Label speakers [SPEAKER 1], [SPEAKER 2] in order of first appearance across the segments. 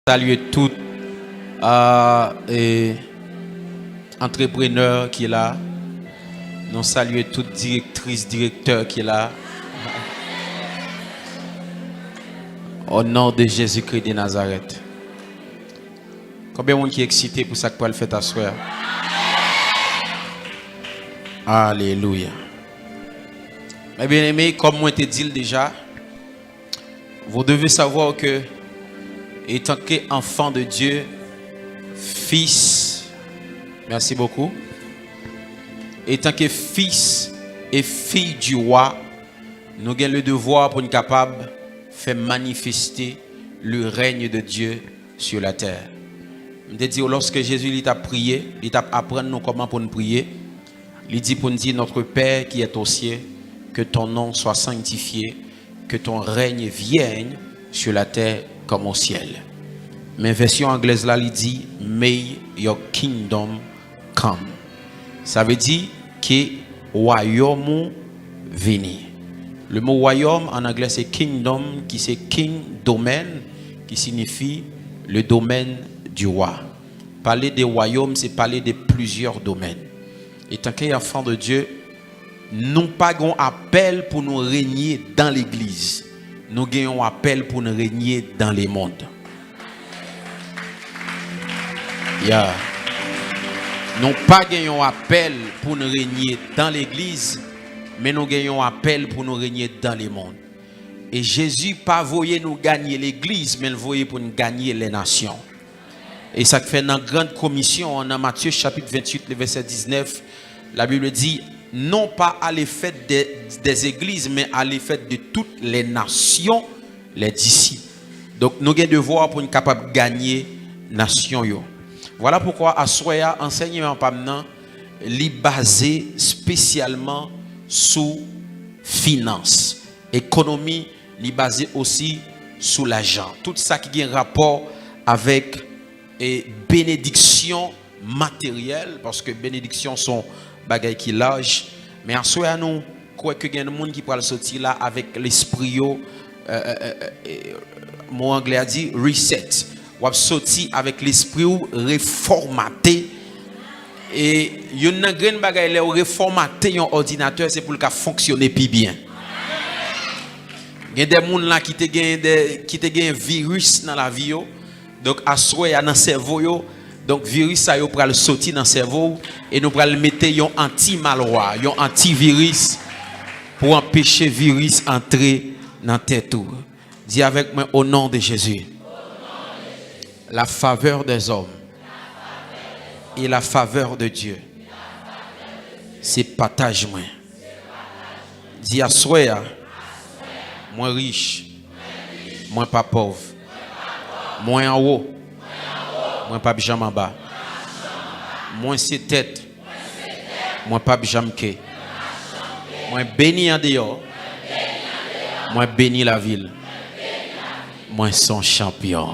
[SPEAKER 1] saluer tout entrepreneur qui est là. Nous saluer toute directrice, directeur qui est là. Au nom de Jésus-Christ de Nazareth. Combien de monde qui est excité pour ça que Paul fait à soir? Alléluia. Mes bien-aimés, comme moi te dit déjà, vous devez savoir que, étant qu'enfant de Dieu, fils, merci beaucoup, étant que fils et fille du roi, nous avons le devoir pour être capable de faire manifester le règne de Dieu sur la terre. Je te dis, lorsque Jésus t'a prié, il t'a appris nous comment pour nous prier. Il dit pour nous dire, notre Père qui est aux cieux, que ton nom soit sanctifié, que ton règne vienne sur la terre comme au ciel. Mais version anglaise là, il dit, may your kingdom come. Ça veut dire que royaume vienne. Le mot royaume en anglais c'est kingdom, qui c'est king, domaine, qui signifie le domaine du roi. Parler des royaumes, c'est parler de plusieurs domaines. Et tant qu'enfant de Dieu, nous pas un appel pour nous régner dans l'église. Nous avons un appel pour nous régner dans les mondes. Yeah. Nous pas un appel pour nous régner dans l'église, mais nous avons un appel pour nous régner dans les mondes. Et Jésus pas voyé nous gagner l'église, mais il voyait pour nous gagner les nations. Et ça fait dans la grande commission, dans Matthieu chapitre 28, le verset 19, la Bible dit, non pas à l'effet des églises, mais à l'effet de toutes les nations, les disciples. Donc nous avons devoir pour être capable de gagner les nations. Voilà pourquoi à Soya, enseignement maintenant, est basé spécialement sous finance. Économie, est basé aussi sous l'argent. Tout ça qui a un rapport avec et bénédiction matérielle, parce que bénédiction sont bagaille qui large, mais en soi nous crois que il y a des gens qui pourraient sortir là avec l'esprit mon anglais a dit reset, ou sortir avec l'esprit réformaté. Et une grande bagaille là réformater un ordinateur, c'est pour le fonctionner plus bien. Il y a des gens là qui te gagne virus dans la vie. Donc, à soi, dans le cerveau, donc, virus, ça va le sortir dans le cerveau et nous allons mettre un anti-malware, un antivirus pour empêcher le virus d'entrer dans la tête. Dis avec moi au nom de Jésus. La faveur des hommes et la faveur de Dieu, c'est partage moi. Dis à soi, moins riche, moins pas pauvre. Moins en haut, moins pas bijam en bas. Moins ses têtes, moins pas bijam ke. Moins béni en dehors, moins béni la ville. Moins son champion.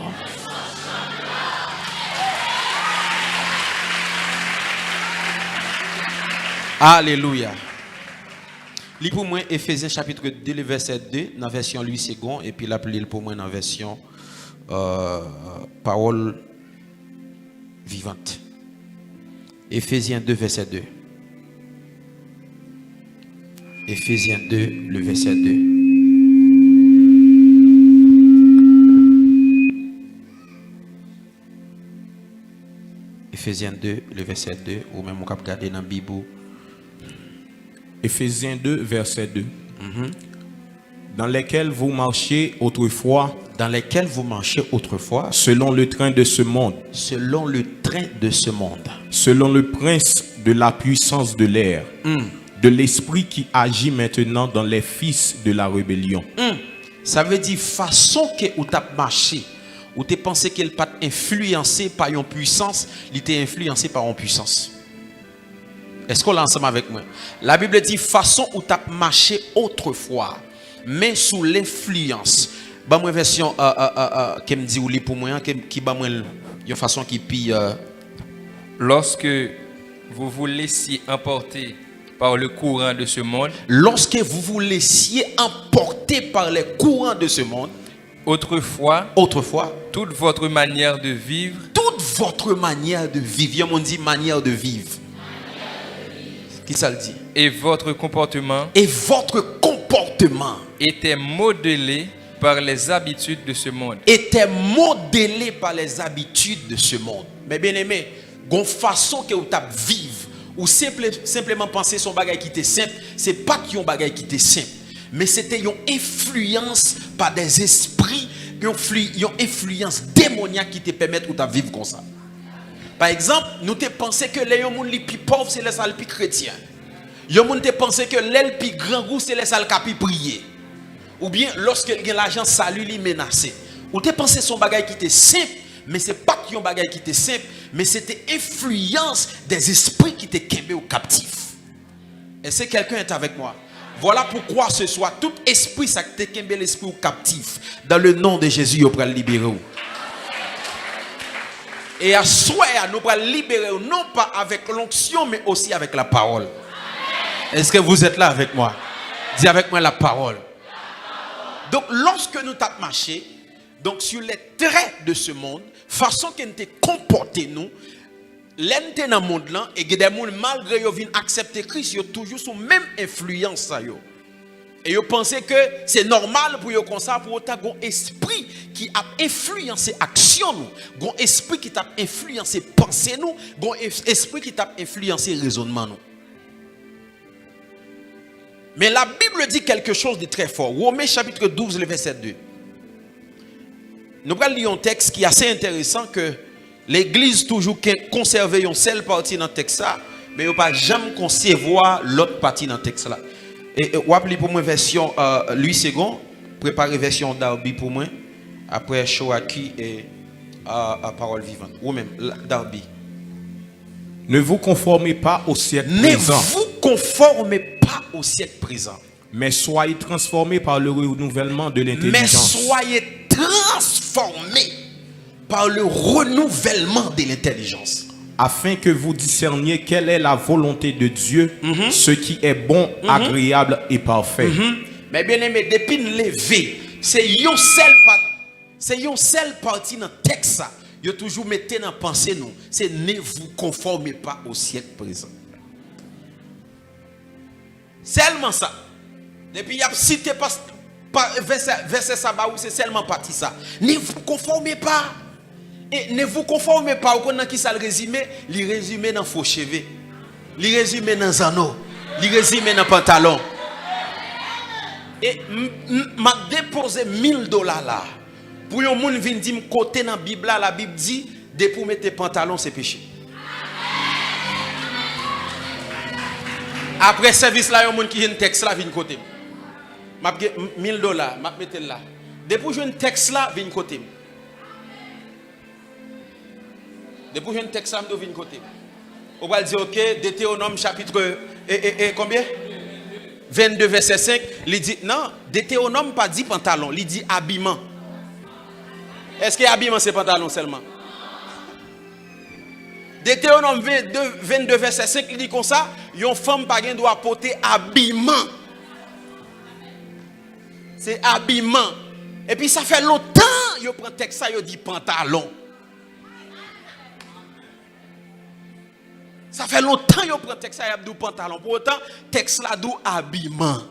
[SPEAKER 1] Alléluia. Lis pour moi Ephésiens chapitre 2, le verset 2, dans la version 8 secondes, et puis l'appelez pour moi dans la version parole vivante. Ephésiens 2, verset 2. Ephésiens 2, le verset 2. Ephésiens 2, le verset 2, ou même on peut regarder dans la Bible.
[SPEAKER 2] Ephésiens 2, verset 2. Dans lesquels vous marchiez autrefois.
[SPEAKER 1] Dans lesquels vous marchiez autrefois.
[SPEAKER 2] Selon le train de ce monde.
[SPEAKER 1] Selon le train de ce monde.
[SPEAKER 2] Selon le prince de la puissance de l'air. De l'esprit qui agit maintenant dans les fils de la rébellion.
[SPEAKER 1] Ça veut dire façon que vous avez marché. Ou tu pensé qu'elle pas influencé par une puissance, il était influencé par une puissance. Est-ce qu'on l'a ensemble avec moi? La Bible dit façon où tu as marché autrefois, mais sous l'influence. Bah moi version qui me dit ou li pour moi qui ba moi une façon qui pille
[SPEAKER 3] lorsque vous vous laissiez emporter par le courant de ce monde.
[SPEAKER 1] Lorsque vous vous laissiez emporter par les courants de ce monde.
[SPEAKER 3] Autrefois,
[SPEAKER 1] toute
[SPEAKER 3] votre manière de vivre
[SPEAKER 1] votre manière de vivre, on dit manière de vivre. Qui ça le dit?
[SPEAKER 3] et votre comportement
[SPEAKER 1] était
[SPEAKER 3] modelés par les habitudes de ce monde.
[SPEAKER 1] Mais bien aimé, gon façon que vous t'a vivre ou simplement penser son bagage qui était simple, c'est pas qu'il y a un bagage qui était simple, mais c'était une influence par des esprits, une influence démoniaque qui te permettent de vivre comme ça. Par exemple, nous te pensé que les gens les plus pauvres c'est les salles plus chrétiens. Yo moun te pensé que l'aile plus grand goût c'est les salles qui prier. Ou bien lorsque l'argent salut li menacé. Ou te pensé son bagage qui était simple, mais c'est pas qu'il y a un bagage qui était simple, mais c'était influence des esprits qui te kembe au captif. Est-ce que quelqu'un est avec moi? Voilà pourquoi ce soir tout esprit ça te kembe l'esprit au captif, dans le nom de Jésus yo pral libérer. Et à soi nous pral libérer non pas avec l'onction mais aussi avec la parole. Est-ce que vous êtes là avec moi? Dis avec moi la parole. Donc lorsque nous tapons marché, donc sur les traits de ce monde, façon que nous te comporter nous, l'ente dans le monde là et que des gens malgré yo viennent accepter Christ, yo toujours sous même influence ça yo. Et yo pensez que c'est normal pour yo comme ça, pour autant gon esprit qui a influencé action nous, gon esprit qui t'a influencé pensée nous, gon esprit qui t'a influencé raisonnement nous. Mais la Bible dit quelque chose de très fort. Romains chapitre 12, le verset 2. Nous allons lire un texte qui est assez intéressant que l'Église toujours conserve une seule partie dans le texte, mais elle n'a pas jamais concevoir l'autre partie dans le texte. Et vous appelez pour moi version Louis II, préparez version Darby pour moi, après Shoaki et Parole Vivante. Ou même Darby.
[SPEAKER 2] Ne vous conformez pas au siècle présent.
[SPEAKER 1] Ne vous conformez pas au siècle présent.
[SPEAKER 2] Mais soyez transformés par le renouvellement de l'intelligence.
[SPEAKER 1] Mais soyez transformés par le renouvellement de l'intelligence.
[SPEAKER 2] Afin que vous discerniez quelle est la volonté de Dieu, ce qui est bon, agréable et parfait.
[SPEAKER 1] Mais bien aimé, depuis le lever, c'est une seule partie dans le texte. Vous toujours mettez dans la pensée nous. C'est ne vous conformez pas au siècle présent. Seulement ça. Depuis il y a cité verset ça c'est seulement partie ça. Ne vous conformez pas. Et ne vous conformez pas. Vous connaissez qui ça le résumé? Le résumé dans faux cheveux. Le résumé dans zano. Le résumé dans pantalon. Et m'a déposé $1000 là. Pour yon moun vin di m côté dans Bible la Bible dit de pour mettre pantalon c'est péché. Après service là yon moun qui yon texte là vin côté. M'a $1000 m'a mettre là. De pour jouer un texte là vin côté. De pour jouer un texte là vin côté. On va dire OK, Deutéronome chapitre combien 22 verset 5, il dit non, Deutéronome pas dit pantalon, il dit habillement. Est-ce que habillement c'est pantalon seulement? Deutéronome 22 verset 5 il dit comme ça, une femme pas doit porter habillement. C'est habillement. Et puis ça fait longtemps yo prend texte ça yo dit pantalon. Ça fait longtemps yo prend texte ça y a dit pantalon. Pour autant texte là dou habillement.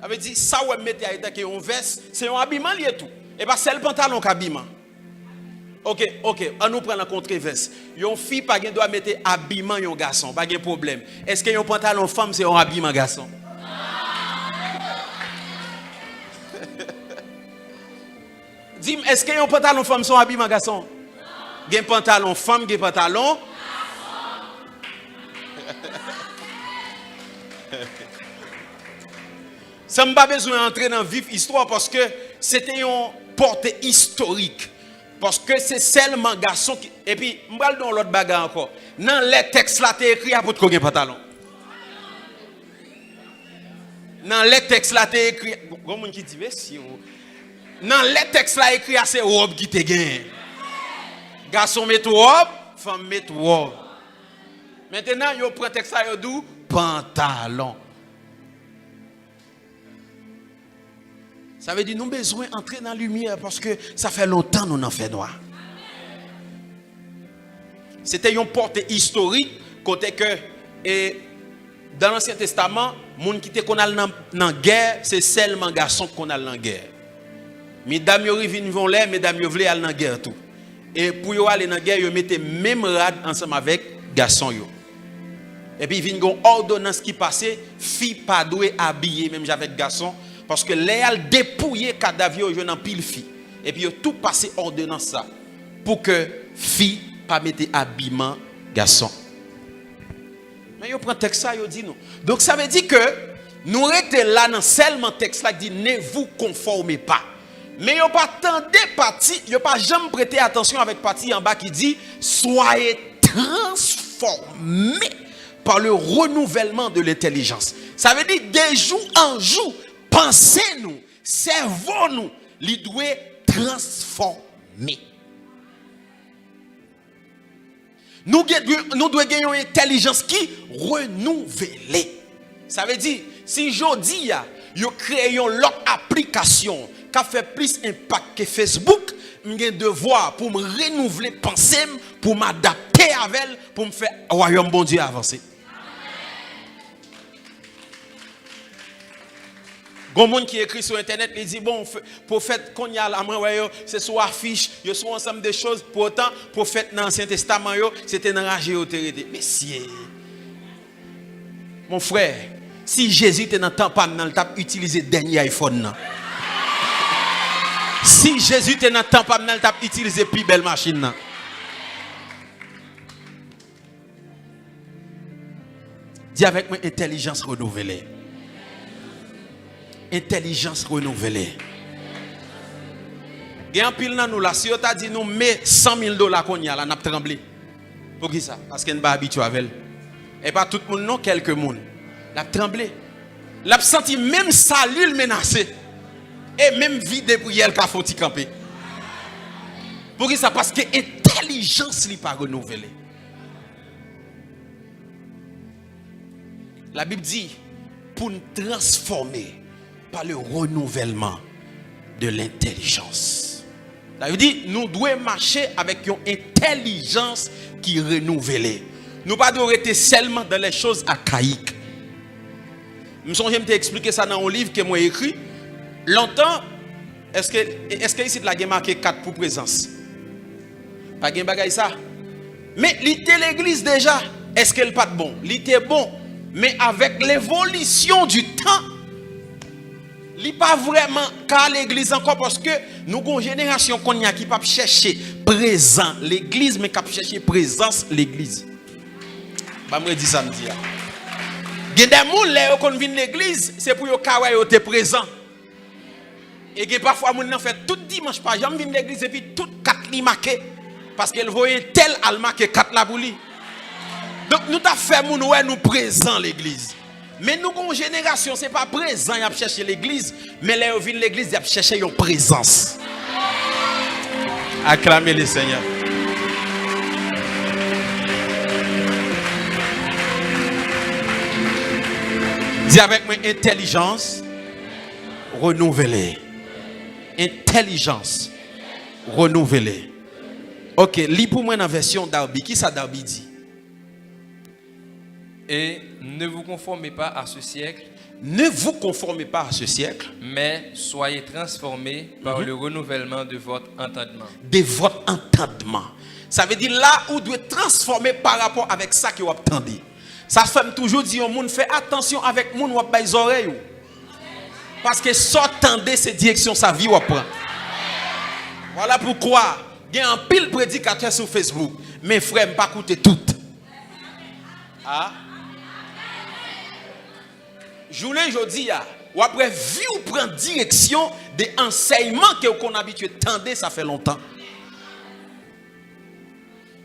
[SPEAKER 1] Avait dit ça ouais mettez à que on veste, c'est un habillement lié tout. Et pas c'est le pantalon qu'habillement. OK, on nous prend la contre-veste. Yon fille pas doit mettre habillement yon garçon, pas de problème. Est-ce que yon pantalon femme c'est un habillement garçon? Dis-moi, est-ce que yon pantalon femme c'est un habillement garçon? Gen pantalon femme, gen pantalon ça m'a pas besoin d'entrer dans vif histoire parce que c'était une portée historique. Parce que c'est seulement garçon qui... Et puis, je vais dans l'autre bagarre encore. Dans les textes là, tu écrit à votre pantalon. Dans les textes là, tu écrit... Comment qui dit merci? Dans les textes là, écrit à ces robes qui te gagnent. Garçon met robe, femme met robe. Maintenant, yo prend texte là, yo dit pantalon. Ça veut dire nous avons besoin d'entrer dans la lumière parce que ça fait longtemps que nous en fait noir. C'était une porte historique côté que et dans l'Ancien Testament, les gens qui étaient dans la guerre, c'est seulement garçons qu'on a dans la guerre. Mesdames, ils viennent là, mesdames, ils veulent aller dans la guerre tout. Et pour aller dans la guerre, ils mettaient même rad ensemble avec garçons. Et puis, il y a une ordonnance qui passait, filles pas douées habillées, même avec garçons, parce que les a dépouillé cadavre dans pile filles. Et puis, ils ont tout passé ordonnance ça, pour que filles pas mettre habillement garçons. Mais ils prennent texte ça, ils disent non. Donc, ça veut dire que nous restons là dans seulement texte là qui dit ne vous conformez pas. Mais ils n'ont pas attendu partie, ils n'ont pas jamais prêté attention avec partie en bas qui dit soyez transformés par le renouvellement de l'intelligence. Ça veut dire de jour en jour, pensez-nous, servons-nous, il doit transformer. Nous devons gagner une intelligence qui renouvelle. Ça veut dire, si aujourd'hui, nous créons l'autre application qui a fait plus impact que Facebook, j'ai un devoir pour me renouveler pensée, pour m'adapter avec elle, pour me faire le royaume bon Dieu avancer. Il y a des gens qui écrit sur internet, ils disent bon, prophète qu'on y a là, c'est sur affiche, il y a sur ensemble de choses. Pour autant, prophète dans l'Ancien Testament, c'était dans la autorité. Messieurs, mon frère, si Jésus était dans le temps, il a utilisé le dernier iPhone. Si Jésus était dans le temps, il a utilisé la plus belle machine. Dis avec moi, intelligence renouvelée. Intelligence renouvelée. Il y a un pile dans nous là, si on t'a dit nous met $100,000 qu'on y a là, n'a tremblé. Pour qui ça? Parce qu'on n'est pas habitué avec elle. Et pas tout le monde, non, quelques monde. N'a tremblé. L'a senti même salut menacé. Et même vie de prière qu'a faut camper. Pour qui ça? Parce que intelligence n'est pas renouvelée. La Bible dit pour nous transformer par le renouvellement de l'intelligence. Ça veut dire nous devons marcher avec une intelligence qui est renouvelée. Nous ne devons pas rester seulement dans les choses archaïques. Je me t'expliquer ça dans un livre que moi écrit. Longtemps, est-ce que ici la marqué 4 pour présence? Pas de bagaille ça. Mais l'ité l'église déjà, est-ce qu'elle pas de bon? L'ité bon, mais avec l'évolution du temps, il n'est pas vraiment qu'à l'église encore parce que nous avons une génération qui ne chercher présent l'église, mais qui chercher présence l'église. Je vais dire samedi. Il y a des gens qui viennent l'église, c'est pour qu'ils soient présents. Et parfois, les gens font tout dimanche, pas jamais venir l'église et puis tout 4 li marqué. Parce qu'elle voyait tel alma que 4 la bouli. Donc nous avons fait nous présents l'église. Mais nous, comme génération, ce n'est pas présent, il y a cherché l'église, mais là, ils viennent l'église, il y a cherché une présence. Acclamez le Seigneur. Dis avec moi, intelligence renouvelée. Intelligence renouvelée. Ok, lis pour moi dans la version Darby. Qui ça Darby dit?
[SPEAKER 3] Et ne vous conformez pas à ce siècle.
[SPEAKER 1] Ne vous conformez pas à ce siècle.
[SPEAKER 3] Mais soyez transformés par le renouvellement de votre entendement.
[SPEAKER 1] De votre entendement. Ça veut dire là où vous devez transformer par rapport avec ça que vous attendez. Ça fait toujours dire au monde, fait attention avec monde ou avec les oreilles. Parce que s'entendez ces directions, sa vie ou prend. Voilà pourquoi il y a un pile prédicateur sur Facebook. Mes frères, je ne pas écouter tout. Ah? Journée aujourd'hui, ou après vie ou prendre direction des enseignements que qu'on habitué tendez, ça fait longtemps.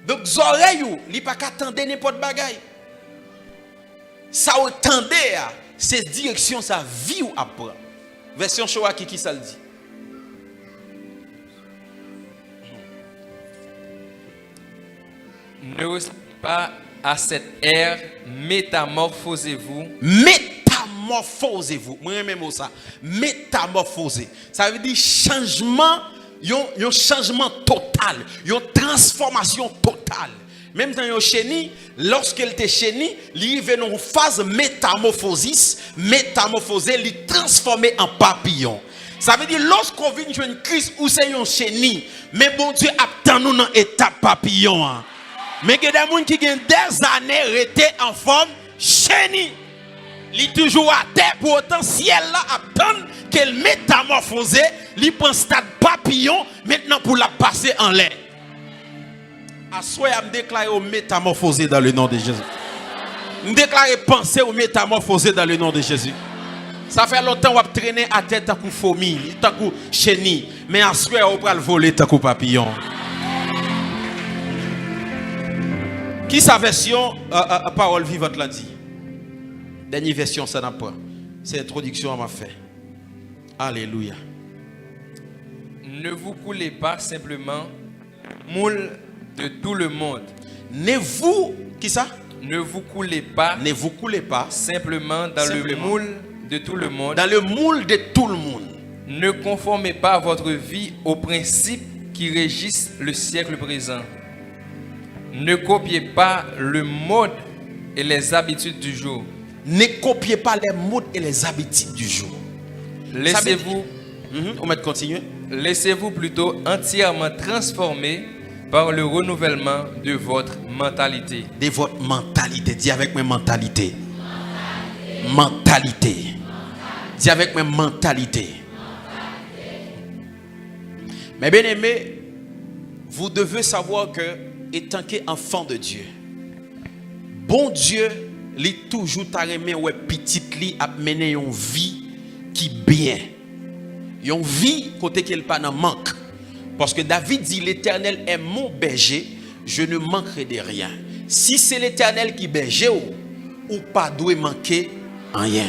[SPEAKER 1] Donc les oreilles ou li pas qu'attendre n'importe bagaille. Ça ou tendez c'est direction sa vie ou apprend. Version Shoah qui ça le dit.
[SPEAKER 3] Ne restez pas à cette ère, métamorphosez-vous.
[SPEAKER 1] métamorphosez-vous. Moi même ça. Métamorphoser. Ça veut dire changement, un changement total, une transformation totale. Même dans un chenille, lorsqu'elle était chenille, il y avait une phase métamorphosis, métamorphosée, il transformé en papillon. Ça veut dire lorsqu'on vient jouer une crise où c'est un chenille, mais bon Dieu attend nous dans étape papillon. Mais il y a des gens qui ont des années restés en forme chenille. Il est toujours à terre, pour autant ciel là attend qu'elle métamorphose, il prend stade papillon maintenant pour la passer en l'air. À soi, je me déclare au métamorphosé dans le nom de Jésus. Je me déclare penser au métamorphosé dans le nom de Jésus. Ça fait longtemps qu'on a traîné à tête tant que fourmi, tant que chenille. Mais à soi, on va le voler tant que papillon. Qui sa version parole vivante l'a dit? Dernière version, ça n'a pas. C'est l'introduction à ma fait. Alléluia.
[SPEAKER 3] Ne vous coulez pas simplement moule de tout le monde.
[SPEAKER 1] Ne vous, qui ça?
[SPEAKER 3] Ne vous coulez pas.
[SPEAKER 1] Ne vous coulez pas.
[SPEAKER 3] Simplement dans le moule de tout le monde.
[SPEAKER 1] Dans le moule de tout le monde.
[SPEAKER 3] Ne conformez pas votre vie aux principes qui régissent le siècle présent. Ne copiez pas le mode et les habitudes du jour.
[SPEAKER 1] Ne copiez pas les modes et les habitudes du jour.
[SPEAKER 3] Laissez-vous,
[SPEAKER 1] on va continuer.
[SPEAKER 3] Laissez-vous plutôt entièrement transformer par le renouvellement de votre mentalité.
[SPEAKER 1] De votre mentalité. Dis avec mes mentalités. Mentalité. Dis avec mes mentalités. Mais bien aimé, vous devez savoir que, étant qu'enfant de Dieu, bon Dieu, il est toujours taremé ouais petite li a mené une vie qui bien. Une vie côté qu'elle pas n'en manque. Parce que David dit l'Éternel est mon berger, je ne manquerai de rien. Si c'est l'Éternel qui berger ou pas doit manquer rien.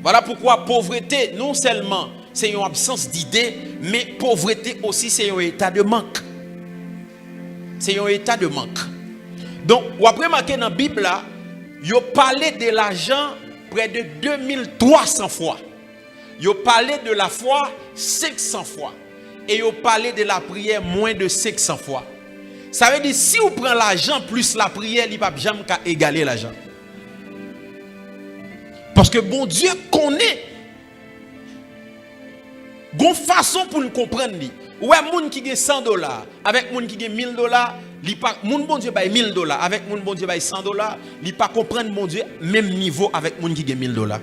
[SPEAKER 1] Voilà pourquoi pauvreté non seulement c'est une absence d'idées, mais pauvreté aussi c'est un état de manque. C'est un état de manque. Donc, vous avez remarqué dans la Bible, il a parlé de l'argent près de 2300 fois. Il a parlé de la foi 500 fois. Et il a parlé de la prière moins de 500 fois. Ça veut dire, si vous prenez l'argent plus la prière, il ne va jamais égaler l'argent. Parce que bon Dieu connaît une façon pour nous comprendre. Ouais, moun qui gagne $100 avec moun qui gagne $1000, li pas moun bon Dieu bail $1000 avec moun bon Dieu bail $100, li pas comprendre mon Dieu même niveau avec moun qui gagne $1000.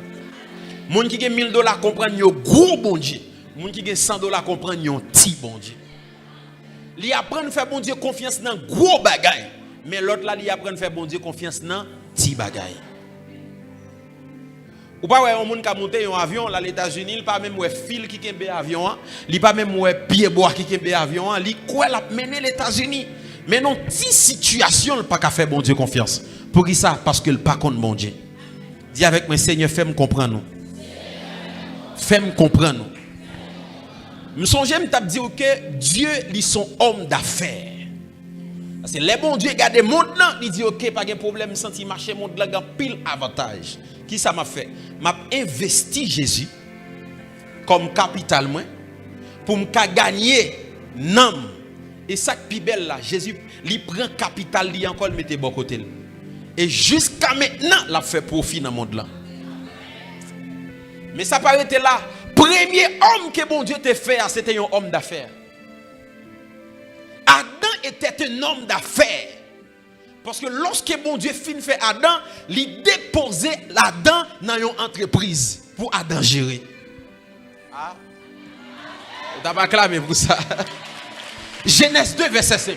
[SPEAKER 1] Moun qui gagne $1000 comprendre yo gros bon Dieu. Moun qui gagne $100 comprendre yo petit bon Dieu. Li apprendre faire bon Dieu confiance dans gros bagay, mais l'autre là li apprendre faire bon Dieu confiance dans petit bagay. Ou pas ouais un monde qui a monté un avion là les États-Unis, il pas même ouais fil qui kembe avion, il pas même ouais pied bois qui kembe avion, il quoi l'a mené les États-Unis. Mais non petite situation il pas qu'à faire bon Dieu confiance. Pour qui ça? Parce que le pas contre bon Dieu. Dis avec moi Seigneur, fais-moi comprendre nous. Fais-moi comprendre nous. Me songe me t'a dit que Dieu lui son homme d'affaires. C'est les bons Dieu garder monde là, il dit OK, pas de problème, senti marcher monde là grand pile avantage. Qui ça m'a fait? M'a investi Jésus comme capital moi pour me gagner nam. Et ça qui belle là, Jésus il prend capital li encore le mettre bon côté. Et jusqu'à maintenant, l'a fait profit dans le monde là. Mais ça pas été là. Premier homme que bon Dieu t'a fait, c'était un homme d'affaires. Adam était un homme d'affaires. Parce que lorsque bon Dieu fin fait Adam, il déposait Adam dans une entreprise pour Adam gérer. Ah. On t'a pas clamé pour ça. Genèse 2, verset 5.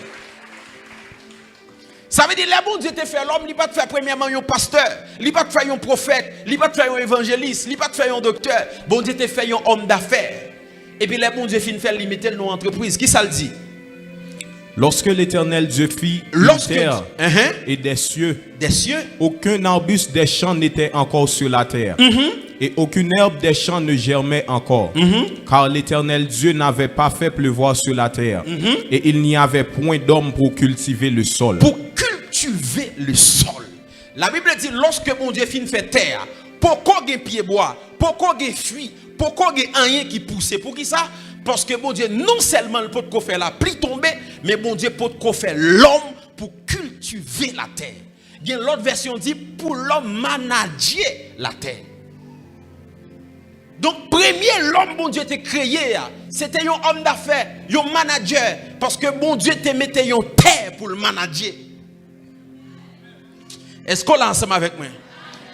[SPEAKER 1] Ça veut dire que bon Dieu te fait l'homme, il ne pas te faire premièrement un pasteur, il ne pas te faire un prophète, il ne pas te faire un évangéliste, il ne pas te faire un docteur. Bon Dieu te fait un homme d'affaires. Et puis le bon Dieu fin fait limiter nos entreprises. Qui ça le dit?
[SPEAKER 2] Lorsque l'Éternel Dieu fit la terre et des cieux, aucun arbuste des champs n'était encore sur la terre. Et aucune herbe des champs ne germait encore. Car l'Éternel Dieu n'avait pas fait pleuvoir sur la terre. Et il n'y avait point d'homme pour cultiver le sol.
[SPEAKER 1] Pour cultiver le sol. La Bible dit, lorsque mon Dieu fin fait terre, pourquoi il y a pied bois, pourquoi il y a fuit, pourquoi il y a rien qui pousse? Pour qui ça? Parce que bon Dieu, non seulement le peut faire la pluie tomber, mais bon Dieu peut faire l'homme pour cultiver la terre. Il y a l'autre version dit, pour l'homme manager la terre. Donc, premier l'homme, bon Dieu, t'a créé, c'était un homme d'affaires, un manager, parce que bon Dieu t'a mis une terre pour le manager. Est-ce qu'on l'a ensemble avec moi?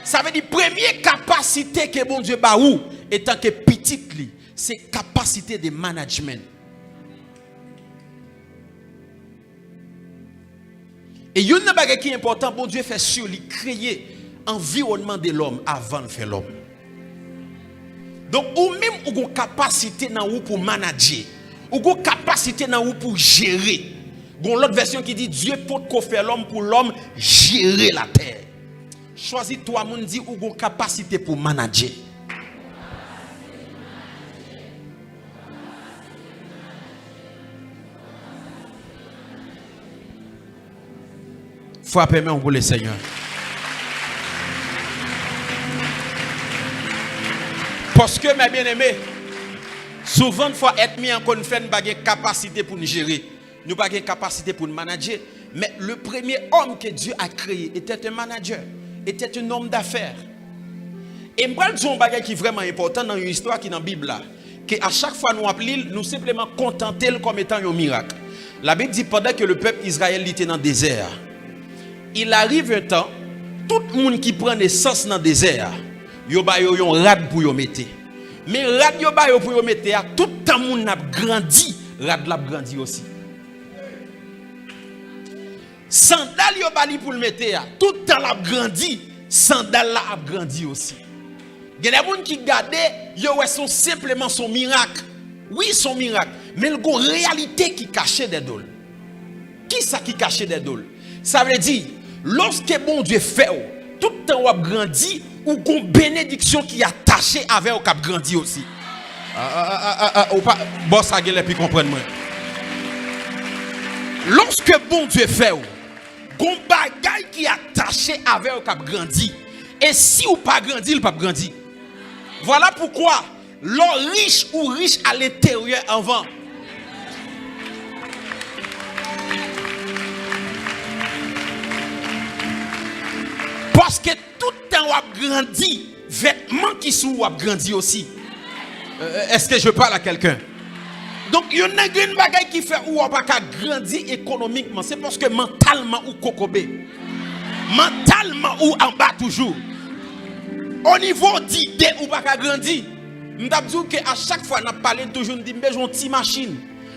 [SPEAKER 1] Ça veut dire, première capacité que bon Dieu ba ou, étant que petite li, c'est capacité de management. Et il y a une chose qui est importante, bon Dieu fait sur lui créer l'environnement de l'homme avant de faire l'homme. Donc, ou même ou une capacité dans ou pour manager, ou une capacité dans ou pour gérer. Bon, l'autre version qui dit Dieu peut faire l'homme pour l'homme gérer la terre. Choisis toi, mon dit ou une capacité pour manager. Frappez-moi pour le Seigneur. Parce que, mes bien-aimés, souvent, il faut être mis en conférence, nous n'avons pas de capacité pour nous gérer. Nous n'avons pas de capacité pour nous manager. Mais le premier homme que Dieu a créé était un manager, était un homme d'affaires. Et je vais dire un bagage qui est vraiment important dans une histoire qui est dans la Bible. Que à chaque fois nous appelons, nous simplement contenter comme étant un miracle. La Bible dit pendant que le peuple Israël était dans le désert, il arrive un temps, tout le monde qui prend naissance dans le désert, yo ba yo yon rad pour yo mette. Mais rad yo ba yo pour yo mette, tout le temps moun a grandi, rad la grandi aussi. Sandal yo ba li pour le mette, tout le temps la grandi, sandal la a grandi aussi. Il y a des gens qui gardent, yo sont simplement son miracle. Oui, son miracle, mais il y a une réalité qui cachait des dôles. Qui ça qui cachait des dôles? Ça veut dire, lorsque bon Dieu fait, tout le temps on a grandi, ou une bénédiction qui est attachée avec au cap grandi aussi. Bon, ça gueule puis comprendre-moi. Lorsque bon Dieu fait, une bagaille qui est attachée avec au cap grandi. Et si ou pas grandi, il pas grandi. Voilà pourquoi l'homme riche ou riche à l'intérieur avant. Parce que tout le temps, on a grandi, vêtements qui sont ou a grandi aussi. Est-ce que je parle à quelqu'un? Donc, il y a une bagaille qui fait ou on pas grandir économiquement. C'est parce que mentalement ou kokobé. Mentalement ou en bas toujours. Au niveau d'idée ou pas grandir. Je dis qu'à chaque fois, on a parlé toujours de besoin de petite machine.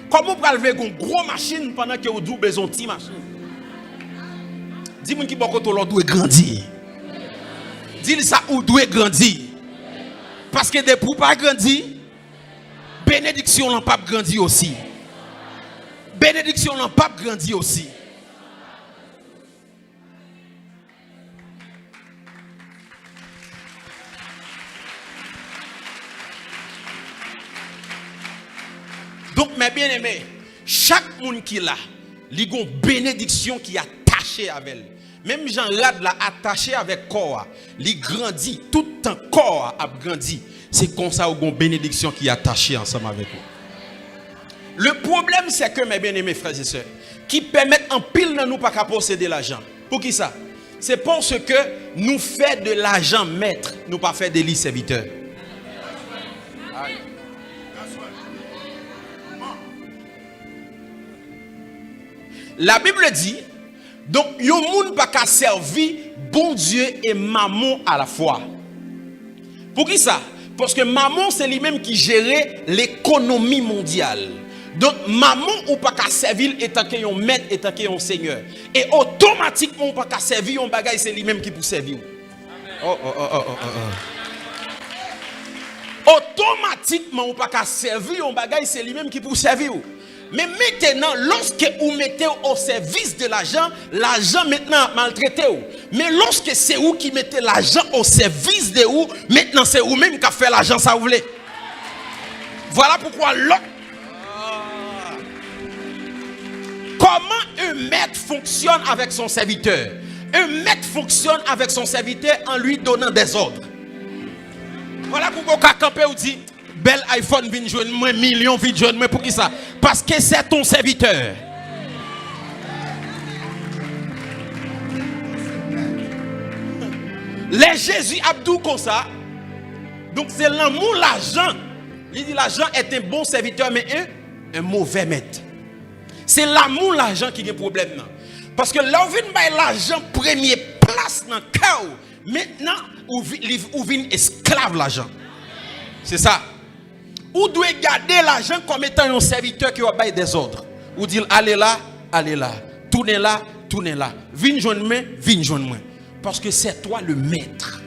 [SPEAKER 1] Comment on peut lever une grosse machine pendant que vous avez besoin de petite machine? Dis-moi qui doit grandir. Dis ça où doit grandir. Parce que des pour pas grandir, bénédiction n'a pas grandi aussi. Bénédiction n'a pas grandi aussi. Donc, mes bien-aimés, chaque monde qui est là, il y a une bénédiction qui est attachée avec elle. Même Jean Rad l'a attaché avec corps, il grandit, tout le temps corps a grandi. C'est comme ça qu'il y a une bénédiction qui est attachée ensemble avec vous. Le problème, c'est que, mes bien-aimés frères et sœurs, qui permettent en pile de nous pas qu'à posséder l'argent. Pour qui ça? C'est parce que nous faisons de l'argent maître, nous pas faire des lits serviteurs. La Bible dit, donc, yon moun pa ka servi bon Dieu et maman à la fois. Pour qui ça? Parce que maman, c'est lui-même qui gérait l'économie mondiale. Donc, maman ou pas ka servir étant que yon maître, étant que yon seigneur. Et automatiquement, ou pas ka servir yon bagay, c'est lui-même qui peut servir. Automatiquement, ou pas ka servir yon bagay, c'est lui-même qui peut servir. Mais maintenant, lorsque vous mettez au service de l'argent, l'argent maintenant maltraité. Mais lorsque c'est vous qui mettez l'argent au service de vous, maintenant c'est vous-même qui fait l'argent, ça vous voulez. Voilà pourquoi l'autre. Comment un maître fonctionne avec son serviteur? Un maître fonctionne avec son serviteur en lui donnant des ordres. Voilà pourquoi quand campé ou dit bel iPhone vient joindre moi, million vient joindre moi, pour qui ça? Parce que c'est ton serviteur. Les Jésus Abdou comme ça. Donc c'est l'amour, l'argent. Il dit l'argent est un bon serviteur mais un mauvais maître. C'est l'amour, l'argent qui est le problème. Parce que là, on vient l'argent première place dans le chaos. Maintenant, on vient esclave l'argent. C'est ça. Ou doit garder l'argent comme étant un serviteur qui va bailler des ordres. Ou dire allez là, tournez là, tournez là. Viens joindre moi. Parce que c'est toi le maître.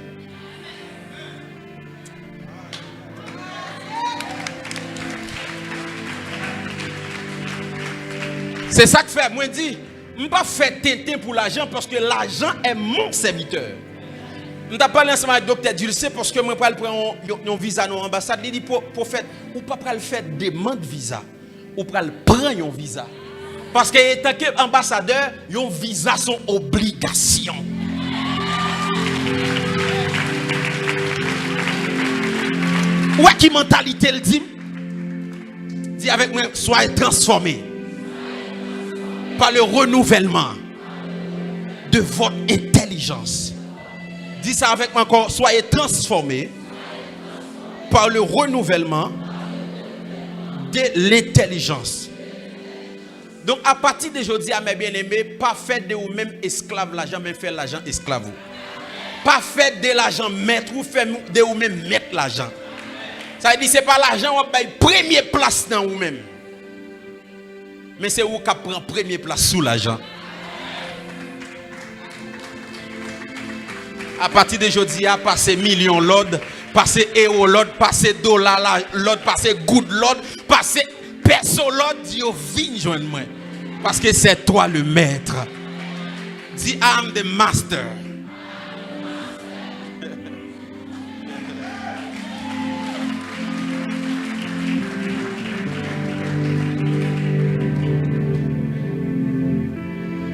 [SPEAKER 1] C'est ça que fait. Moi, je dis, je ne vais pas faire tintin pour l'argent parce que l'argent est mon serviteur. Je ne vais pas parler ensemble avec le docteur Dulce parce que moi, je vais prendre un visa dans l'ambassade. Il dit, prophète, ou pas le faire demande visa. Ou pas le prendre un visa. Parce que, tant qu'ambassadeur, un visa son obligation. Où est-ce que mentalité le dit? Dis avec moi, soyez transformés par le renouvellement de votre intelligence. Dis ça avec moi encore, soyez transformés par le renouvellement de l'intelligence. Donc à partir d'aujourd'hui, mes bien-aimés, pas faire de vous-même esclave l'argent, mais faire l'argent esclave. Pas faire de l'argent maître ou faire de vous-même mettre l'argent. Ça veut dire c'est pas l'argent qui va première place dans vous-même. Mais c'est vous qui prend première place sous l'argent. À partir d'aujourd'hui, à passer millions l'ordre, passer euro l'ordre, passer dollar l'ordre, passer good l'ordre, passer perso l'ordre, dis viens joindre moi. Parce que c'est toi le maître. Dis I'm the master.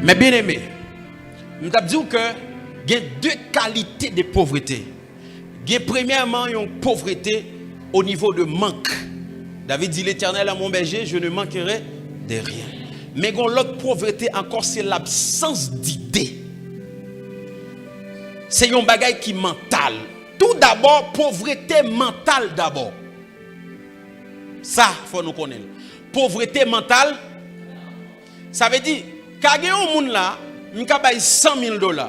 [SPEAKER 1] Mais bien aimé, je vais dire que il y a deux qualités de pauvreté. Il y a premièrement une pauvreté au niveau de manque. David dit l'Éternel à mon berger, je ne manquerai de rien. Mais l'autre pauvreté encore, c'est l'absence d'idées. C'est un bagage qui est mental. Tout d'abord, pauvreté mentale d'abord. Ça, il faut nous connaître. Pauvreté mentale, ça veut dire, quand il y a un monde là, il a payé $100,000.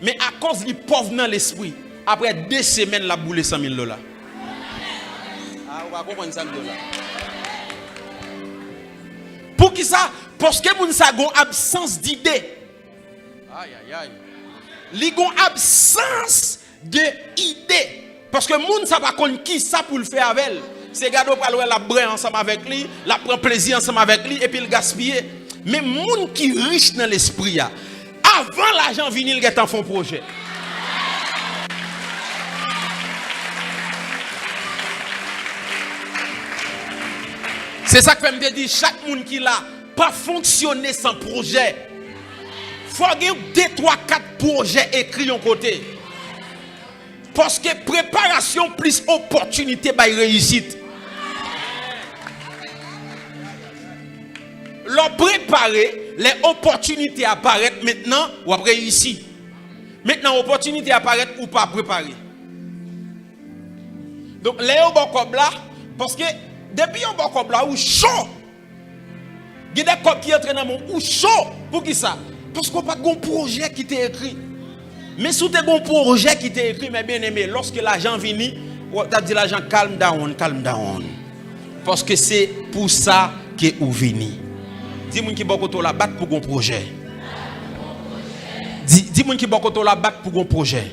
[SPEAKER 1] Mais à cause du pauvre dans l'esprit, après 2 semaines, il a boulé $100,000. Ah, on va comprendre $100,000. Pour qui ça? Parce que moun sa gon absence d'idée. Aïe, aïe, aïe. Li gon absence d'idée. Parce que moun sa pas connaît qui ça pour le faire avec elle. C'est gado pour la brin ensemble avec lui, la prend plaisir ensemble avec lui et puis le gaspiller. Mais moun qui riche dans l'esprit, avant l'argent venir, il est en fond projet. C'est ça que je me dis, chaque monde qui l'a pas fonctionné sans projet. Il faut avoir 2, 3, 4 projets écrits en côté. Parce que préparation plus opportunité by réussite. Leur préparer, les opportunités apparaissent maintenant ou après réussir. Maintenant, opportunité apparaît ou pas préparer. Donc, les comme là, parce que depuis un bon comme là, ou chaud. Il y a des copes qui entrent dans mon ou chaud. Pour qui ça? Parce qu'on n'a pas de projet qui t'est écrit. Mais si tu as un projet qui t'est écrit, mais bien aimé, lorsque l'argent vient, tu as dit l'argent calme down, calme down. Parce que c'est pour ça que vous venez. Dis-moi qui beaucoup la battre pour un projet. Dis-moi qui beaucoup la battre pour un projet.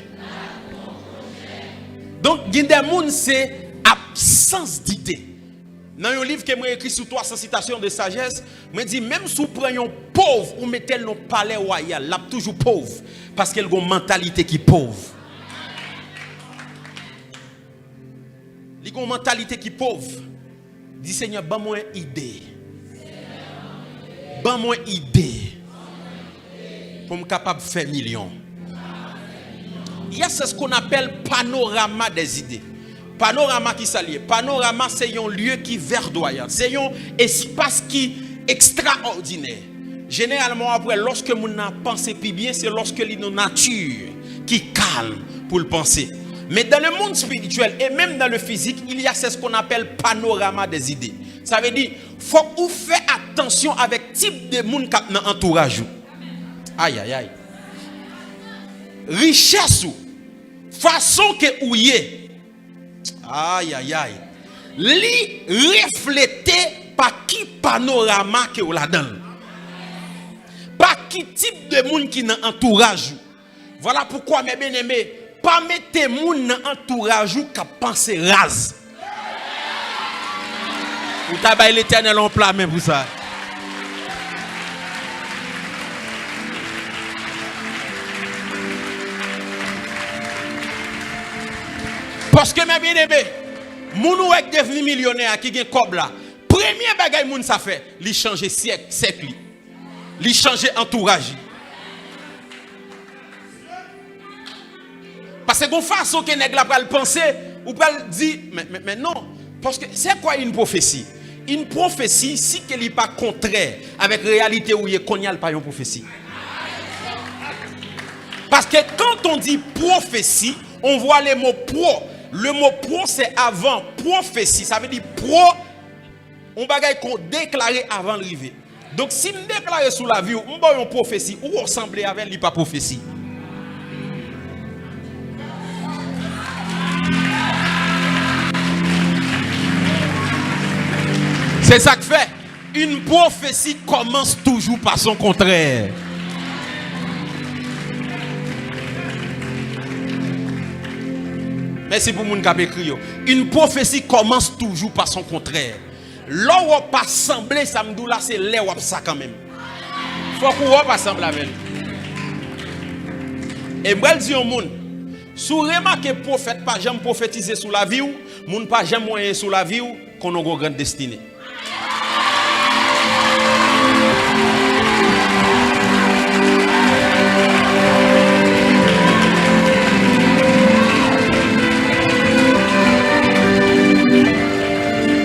[SPEAKER 1] Donc, il y a des gens, c'est absence d'idée. Dans un livre que j'ai écrit sur 300 citations de sagesse, je dis même si vous prenez un pauvre ou mettez le palais royal, il est toujours pauvre. Parce qu'il a une mentalité qui est pauvre. Il a une mentalité qui est pauvre. Dis Seigneur, donne-moi une idée. Donne-moi une idée. pour me capable de faire millions. Il y a ce qu'on appelle panorama des idées. Panorama qui s'allie. Panorama, c'est un lieu qui verdoyant. C'est un espace qui extraordinaire. Généralement, après, lorsque mon a pensé plus bien, c'est lorsque l'île nature qui calme pour le penser. Mais dans le monde spirituel et même dans le physique, il y a ce qu'on appelle panorama des idées. Ça veut dire, faut qu'on fait attention avec type de monde qui est dans l'entourage. Aïe, aïe, aïe. Richesse ou façon que ou y est. Aïe, aïe, aïe. Li reflété par qui panorama que ou la donne. Par qui type de monde qui dans l'entourage. Voilà pourquoi, mes bien-aimés, pas mettre moun dans entourage ou qui pense rase. Ou tabaye l'Éternel en plat même pour ça. Parce que mes bien-aimés, moun ou est devenu millionnaire qui gen kob là. Premier bagay moun ça fait, li changer siècle, li changer entourage. Parce que de façon que nèg la pral penser ou pral dire mais non, parce que c'est quoi une prophétie? Une prophétie si qu'elle n'est pas contraire avec la réalité où il y a pas une prophétie. Parce que quand on dit prophétie, on voit les mots pro. Le mot pro c'est avant prophétie, ça veut dire pro on bagaille qu'on déclarer avant l'arrivée. Donc si me déclarer sous la vie ou on une prophétie ou ressembler avec lui pas prophétie. C'est ça que fait. Une prophétie commence toujours par son contraire. Merci pour mon cap écrit. Une prophétie commence toujours par son contraire. Là où on pas sembler, ça me dit là c'est là où ça quand même. Faut qu'on pas sembler avec. Et moi je dis au monde, si vous remarquez prophète pas jamais prophétiser sur la vie ou, moun pas jamais moyen sur la vie ou, qu'on a une grande destinée.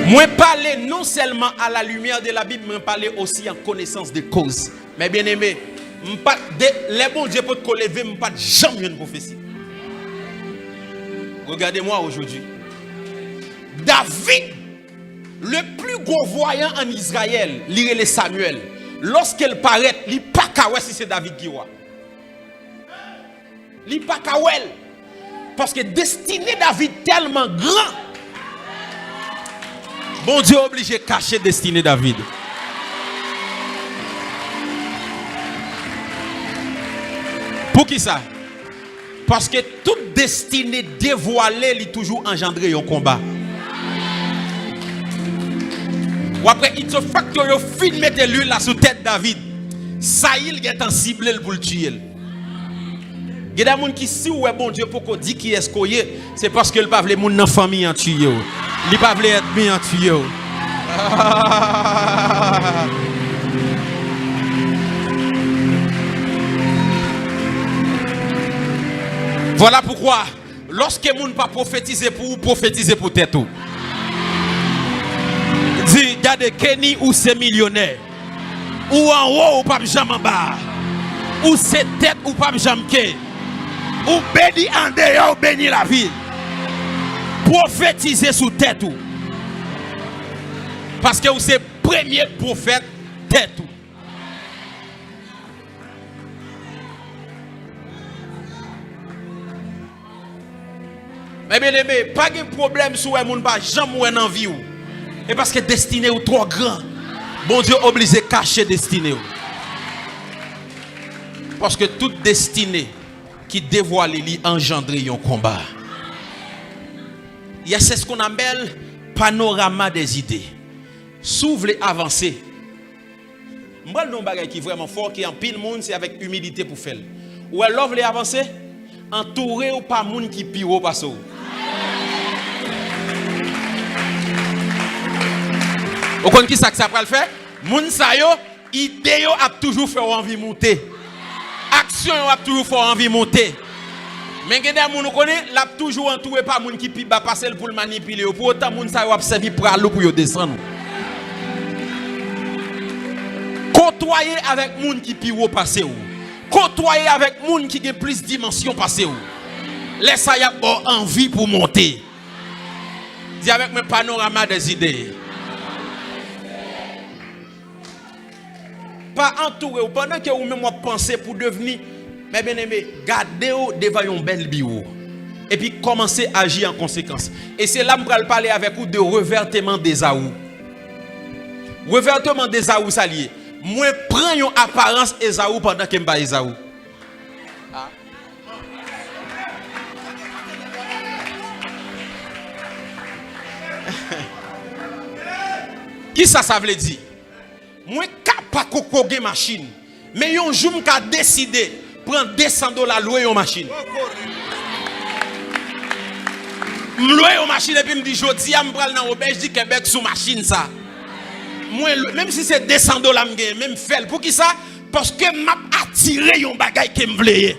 [SPEAKER 1] Moi parler non seulement à la lumière de la Bible, mais parler aussi en connaissance de cause. Mais bien aimé, les bons Dieu pour te lever, je pas jamais une prophétie. Regardez-moi aujourd'hui. David, le plus gros voyant en Israël, lire les Samuel. Lorsqu'il paraît, il pas kawel si c'est David qui voit. Il pas kawel. Parce que destiné David tellement grand. Bon Dieu obligé de cacher destinée David. Pour qui ça? Parce que toute destinée dévoilée est toujours engendré un combat. Ou après, il te fait que vous filmez l'huile là sous tête David. Ça il est en ciblé pour le tuer. Il y a des gens qui si ouais bon Dieu pour qu'on dit qui est-ce qu'on est, c'est parce que le pas les gens dans famille en tuer. Il pas veut être bien en tuer. Voilà pourquoi lorsque les gens pas prophétiser pour vous, prophétiser pour tête. Dis regardez Kenny ou c'est millionnaire. Ou en haut ou pas jamais en bas. Ou c'est tête ou pas jamais. Ou béni en dehors ou béni la ville. Prophétiser sous tête ou. Parce que vous c'est premier prophète tête ou. Mais bien aimé, pas de problème si vous n'avez jamais envie. Et parce que destiné ou trop grand. Bon Dieu obligé de cacher destiné. Parce que toute destinée qui dévoile li engendrer un combat. Il y a ce qu'on appelle panorama des idées. S'ouvre les avancées. Moi le bagage qui est vraiment fort qui en pile monde c'est avec humilité pour faire. Ou alors les avancées entouré ou pas monde qui pire passe. Vous connaissez qui ça va le faire? Moun sa yo idée yo a toujours fait envie monter. Action a toujours fort envie monter. Mais il y a des gens qui connaissent, l'a toujours entouré par moun qui pi ba passer pour le manipuler. Pour autant moun ça a servi pour aller pour descendre. Côtoyer avec moun qui pi haut passer ou. Côtoyer avec moun qui a plus de dimension passer ou. Laisse ça y a envie pour monter. Dis avec mes panorama des idées. Pas entouré ou pendant que vous même pensez pour devenir, mais bien aimé, gardez-vous devant un bel bureau. Et puis commencez à agir en conséquence. Et c'est là que je vais parler avec vous de revertement d'Ésaü. Revertement d'Ésaü, ça lié. Moi, prends une apparence Ésaü pendant que je ne Ésaü. Ah. Qui ça veut dire? Moi, pas de machine. Mais un jour, je vais décider de prendre $200 louer une machine. Je louer une machine et puis je me dis, je dis, je vais dans l'auberge du Québec sous machine. Ça. Moi, même si c'est $200, je même faire. Pour qui ça? Parce que je m'ai attiré un bagage qui me voulait.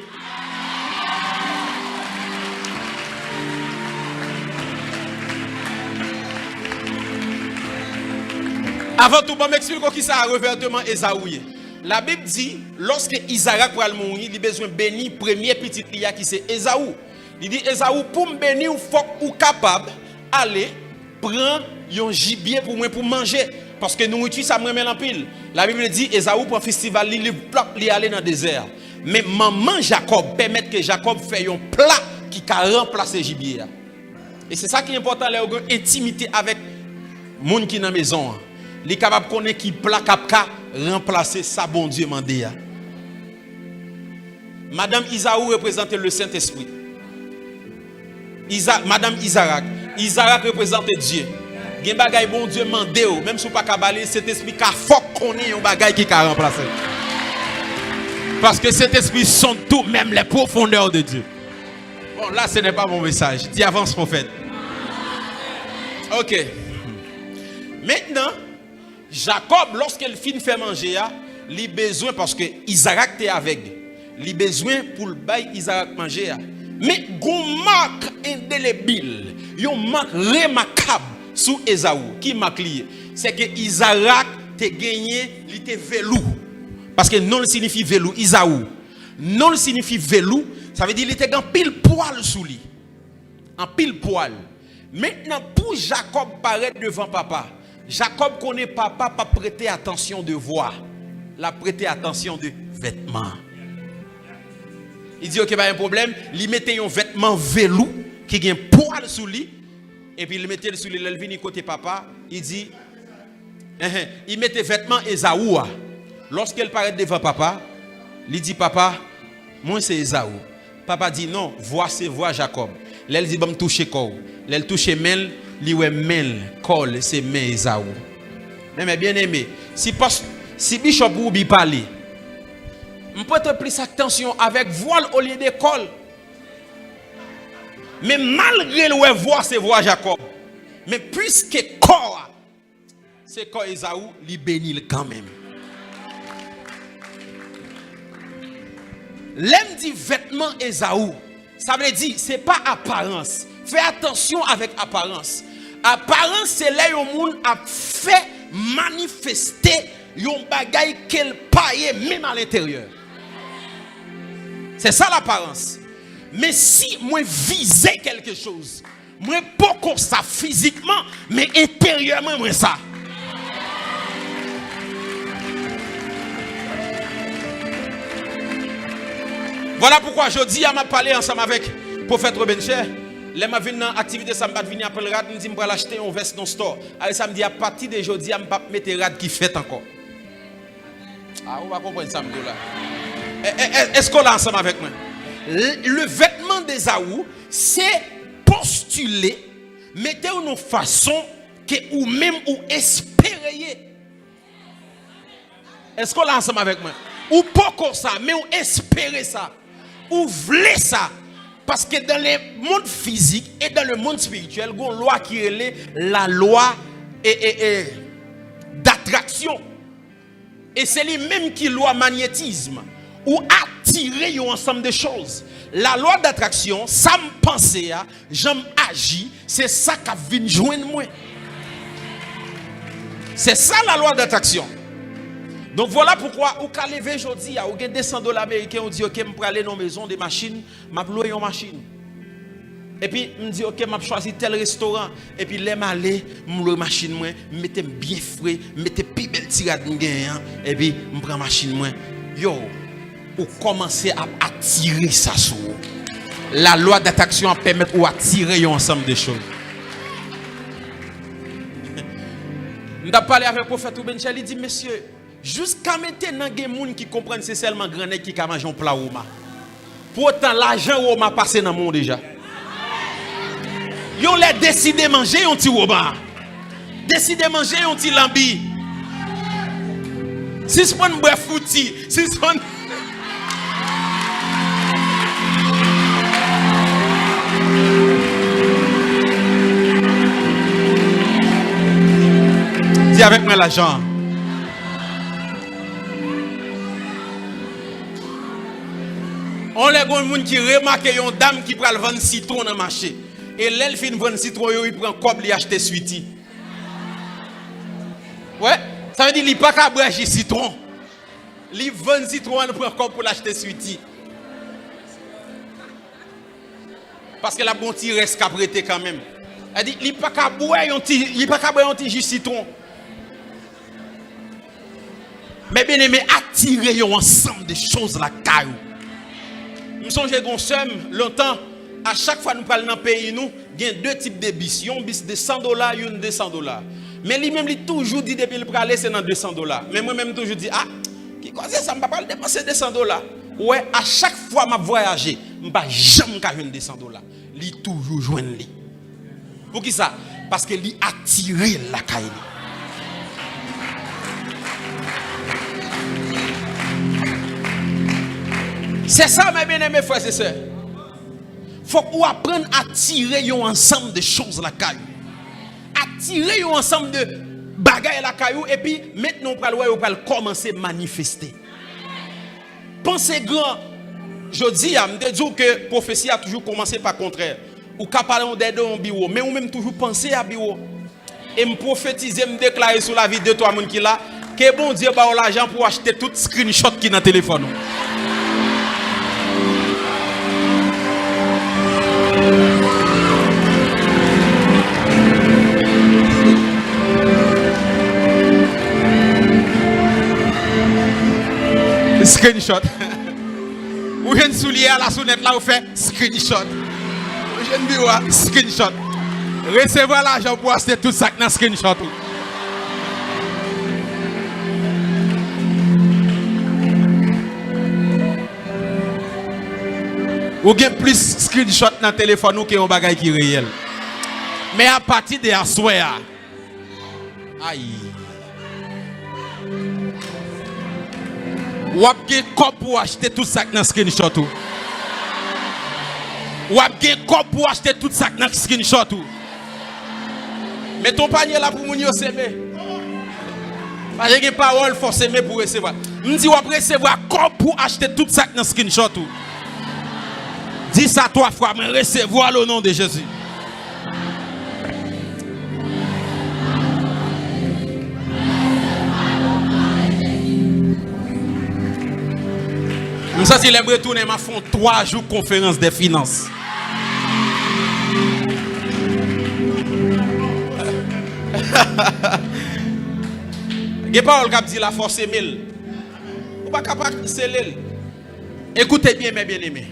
[SPEAKER 1] Avant tout, je m'explique qui ça a revertement Ésaü. La Bible dit, lorsque Isaac va mourir, il a besoin de bénir le premier petit qui c'est Ésaü. Il dit, Ésaü, pour me bénir, il faut ou capable aller prendre un gibier pour moi pour manger. Parce que nourriture, ça me remet en pile. La Bible dit, Ésaü pour un festival, il aller dans le désert. Mais maman Jacob permet que Jacob fasse un plat qui a remplacé le gibier. Et c'est ça qui est important, l'intimité avec les gens qui sont dans la maison. Il est capable de connaître qui plat capca remplacer ça bon Dieu mandé. Madame Isaïe représente le Saint-Esprit. Madame Isaac représente Dieu. Gen bagay bon Dieu mandé même si pas cabalé cet esprit ka faut connaît un bagay qui ka remplacer. Parce que cet esprit sont tout même les profondeurs de Dieu. Bon là ce n'est pas mon message. Dis avance prophète. OK. Maintenant Jacob, lorsqu'il finit fait manger, il a besoin, parce que Isaac était aveugle, il a besoin pour le bail Isaac manger. Mais il y a une marque indélébile, une marque remarquable sur Ésaü. Qui marque lié? C'est que Isaac a gagné, il était velou. Parce que non signifie velou, Ésaü. Non signifie velou, ça veut dire qu'il était en pile poil sous lui. En pile poil. Maintenant, pour Jacob paraître devant papa, Jacob connaît papa pas prêter attention de voix, la prêter attention de vêtements. Il dit ok, pas un problème, il mettait un vêtement velou qui a un poil sous lui et puis il mettait sous lui, il vient côté papa, il dit il mettait vêtements Ésaü. Lorsqu'il paraît devant papa, il dit papa, moi c'est Ésaü. Papa dit non, voix c'est voix Jacob. Elle dit me toucher corps. Elle touche Mel, li ouais Mel, col c'est mais Ésaü. Mais bien aimé, si Bishop Roubi parle, on peut être plus attention avec voile au lieu de col. Mais malgré le voix c'est voix Jacob. Mais puisque corps c'est corps Ésaü, li bénit quand même. L'aime dit vêtement Ésaü. Ça veut dire, ce n'est pas apparence. Fais attention avec apparence. Apparence, c'est là où le monde a fait manifester un bagay qu'elle paye même à l'intérieur. C'est ça l'apparence. Mais si moi visais quelque chose, moi pas comme ça physiquement, mais intérieurement, moi ça. Voilà pourquoi je dis à m'a parlé ensemble avec le prophète Robencher. Les ma vinn dans activité ça m'a venir après le rad, me dit me acheter un veste dans store. Alors ça me dit à partir de aujourd'hui, je pas mettre rad qui fait encore. Ah, on va comprendre ça là. Est-ce qu'on l'a ensemble avec moi? Le vêtement d'Ésaü, c'est postuler, mettez une façon que ou même ou espérer. Est-ce qu'on l'a ensemble avec moi? Ou pas comme ça, mais ou espérer ça. Ou voulez ça. Parce que dans le monde physique et dans le monde spirituel, il y a une loi qui est la loi d'attraction. Et c'est lui-même qui loi magnétisme. Ou attirer un ensemble de choses. La loi d'attraction, ça me pensait, j'aime agir, c'est ça qui vient joindre moi. C'est ça la loi d'attraction. Donc voilà pourquoi, ou quand lever aujourd'hui, ou gain $200 américains, on dit OK, je vais aller dans une maison de machines, je vais louer une machine. Et puis, je me dis, OK, je choisi tel restaurant. Et puis, je vais aller, je louer une machine, je mets bien frais, je mets plus belle tirade. Et puis, je prends la machine. Yo, ou commencer à attirer ça sur vous. La loi d'attraction permet d'attirer un ensemble de choses. Je parlé avec le prophète Benchel, il dit, monsieur, jusqu'à maintenant, il y a des gens qui comprennent que c'est seulement grand qui a mangé un plat Roma. Pourtant, l'argent Roma passe dans le monde déjà. Ils ont décidé de manger un petit Roma. Décidé de manger un petit lambi. Si ce n'est pas un bref fouti, si ce n'est pas. Dis avec moi l'argent. On les gens qui remarquent une dame qui prend le vendre citron dans le marché. Et l'elle fin vendre citron, il prend comme il achète suiti. Ouais, ça veut dire qu'il n'a pas qu'à bracher citron. Il vend citron, il prend comme pour l'acheter suiti. Parce que la bonne reste qu'à prêter quand même. Elle dit, il n'a pas qu'à boire un petit jus citron. Mais bien aimé, attirer un ensemble de choses la caillou. Nous sommes longtemps, à chaque fois que nous parlons dans le pays, nous avons deux types de bis. Il y a un bis de $100 et une de $200. Mais lui-même, il toujours dit depuis le praler, c'est dans $200. Mais moi-même, toujours dit, ah, qui cause ça, je ne vais pas dépenser $200. Ouais, à chaque fois que je voyage, je ne vais jamais gagner $200. Il toujours joindre lui. Pour qui ça? Parce que lui attire la caille. C'est ça, mes bien-aimés frères et sœurs. Il faut qu'on apprenne à tirer un ensemble de choses la caillou. Attirer un ensemble de bagailles la caillou. Et puis, maintenant, on va commencer à manifester. Pensez grand. Je dis, je dis que la prophétie a toujours commencé par le contraire. Ou qu'à parler de bureau. Mais on même toujours penser à bureau. Et me prophétiser, me déclarer sur la vie de toi, qui là, que bon Dieu va l'argent pour acheter tout screenshot qui est dans le téléphone. Screenshot. Ou une soulier à la sonnette là, vous faites screenshot. Je ne dis pas screenshot. Recevoir l'argent pour acheter tout ça dans screenshot. Ou avez plus screenshot dans le téléphone que un bagage qui est réel. Mais à partir de la soirée, aïe. Ou avez cop pour acheter tout ça dans screenshot. Ou avez cop pour acheter tout ça dans screenshot. Mais ton panier là pour nous s'aimer. Parce que parole faut s'aimer pour recevoir. Me dit ou après recevoir cop pour acheter tout ça dans screenshot. Dis ça 3 fois, mais recevoir le nom de Jésus. Ça, c'est les retourner, ma font 3 jours conférence des finances. Il y a pas qui dit la force est mille. Ou pas capable de sceller. Écoutez bien, mes bien-aimés.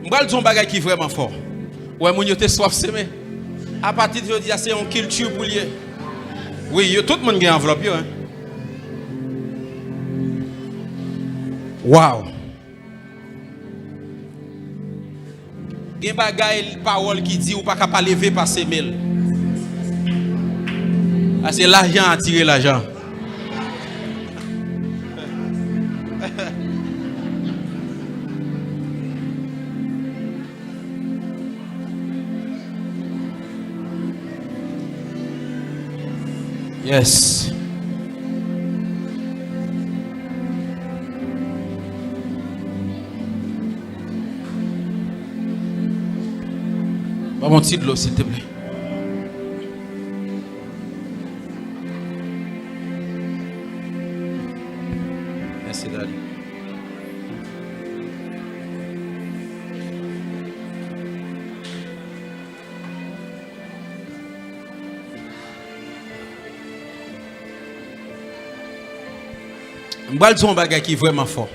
[SPEAKER 1] Je vais dire un bagage qui est vraiment fort. Ouais, mon yote soif semé. À partir de aujourd'hui, c'est une culture pour lui. Oui, tout le monde a une enveloppe. Hein? Wow. Il y a des bagages, parole qui dit ou pas capable lever par ses mails. C'est l'argent à tirer l'argent. Yes. Pas mon petit de l'eau, s'il te plaît. Merci, Dali. Je vais dire un bagage qui est vraiment fort.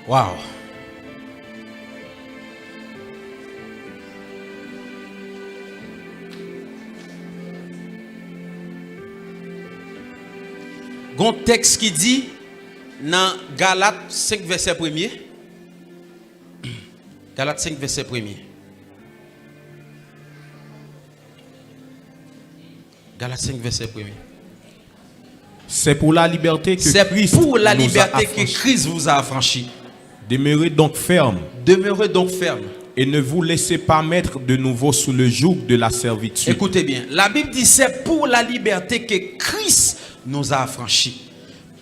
[SPEAKER 1] Wow. Gon texte qui dit dans Galates 5 verset 1er. Galates 5 verset 1er. Galates 5 verset 1er.
[SPEAKER 2] C'est pour la liberté que
[SPEAKER 1] Christ vous a affranchi.
[SPEAKER 2] Demeurez donc ferme.
[SPEAKER 1] Demeurez donc ferme.
[SPEAKER 2] Et ne vous laissez pas mettre de nouveau sous le joug de la servitude.
[SPEAKER 1] Écoutez bien, la Bible dit c'est pour la liberté que Christ nous a affranchis.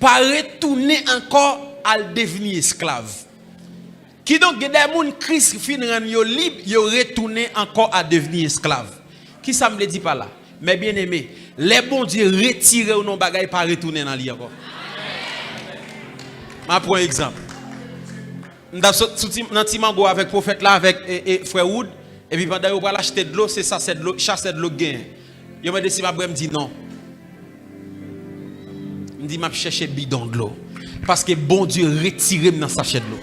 [SPEAKER 1] Pas retourner encore à devenir esclave. Qui donc des gens Christ fin rend yo libre, yo retourner encore à devenir esclave. Qui ça me dit pas là? Mais bien aimé, les bons Dieu retirer ou non bagaille pas retourner dans li encore. Je prends un exemple. Dans Timango avec prophète là avec frère Wood et puis pendant on va acheter de l'eau, c'est ça, c'est de l'eau, chasser de l'eau gain. Yo me dit si ma me dit non. Me dit m'a chercher bidon de l'eau parce que bon Dieu retire dans sachet de l'eau.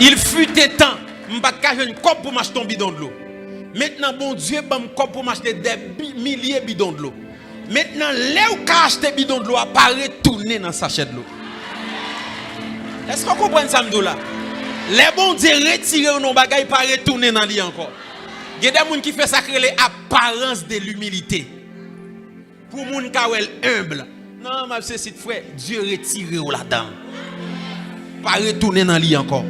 [SPEAKER 1] Il fut temps, m'pas cacher une coupe pour m'acheter un bidon de l'eau. Maintenant bon Dieu ba me coupe pour m'acheter des milliers de bidons de l'eau. Maintenant là où ka acheter bidon de l'eau a pas retourner dans sachet de l'eau. Est-ce qu'on comprend ça là? Les bons Dieu retirer nos bagailles pas retourner dans lui encore. Il y a des gens qui font ça créer l'apparence de l'humilité. Pour moun ka wel humble. Non, ma c'est frère, Dieu retire là-dedans. Pas retourner dans lui encore.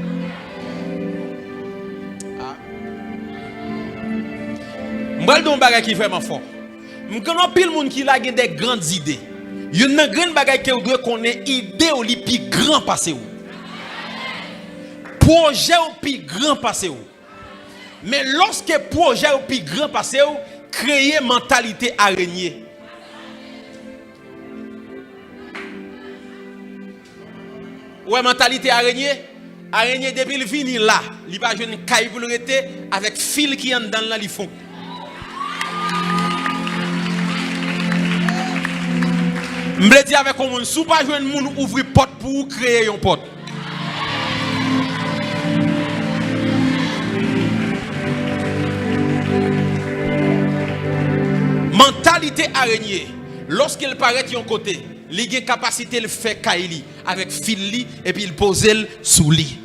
[SPEAKER 1] M'bal don bagay qui vraiment fort. M'konnen pile moun qui la gen des grandes idées. Yon nan grand bagay que ou doit connaître idée ou li pi grand passé ou. Projet ou pi grand passé ou. Mais lorsque projet ou pi grand passé ou, créer mentalité araignée. Ouais, mentalité araignée. Araignée depuis le vini là, il va jouer une caille pour le rester avec fil qui en dans là li font. M'ble dit avec on sou pas jouer moun ouvrir porte pour créer une porte. Mentalité araignée, lorsqu'il paraît de yon côté, il a capacité de faire kaili avec fil li et puis il pose sous lit.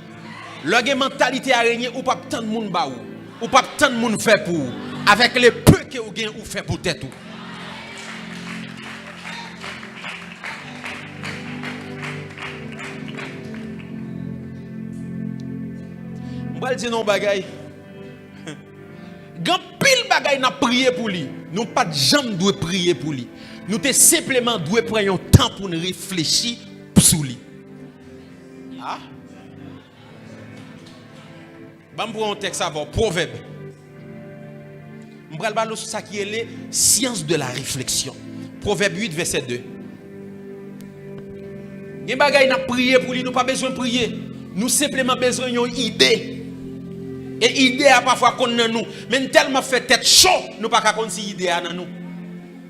[SPEAKER 1] Lorsque mentalité araignée ou pas tant de monde ba ou pas tant de monde fait pour avec les peu que ou gain ou fait pour tête ou. M'bal di non bagay. Gan pile bagay n'a prier pour lui. Nous pas de jambe doit prier pour lui. Nous te simplement doit prendre un temps pour nous réfléchir sur lui. Ah? Bam pour un texte avant proverbe. M'bral balo sur ça qui est les science de la réflexion. Proverbe 8 verset 2. Gen bagay n'a prier pour lui, nous pas besoin de prier. Nous simplement besoin d'une idée. Et idée a parfois qu'on dans nous, mais tellement fait tête chaud, nous pas qu'on si idée dans nous.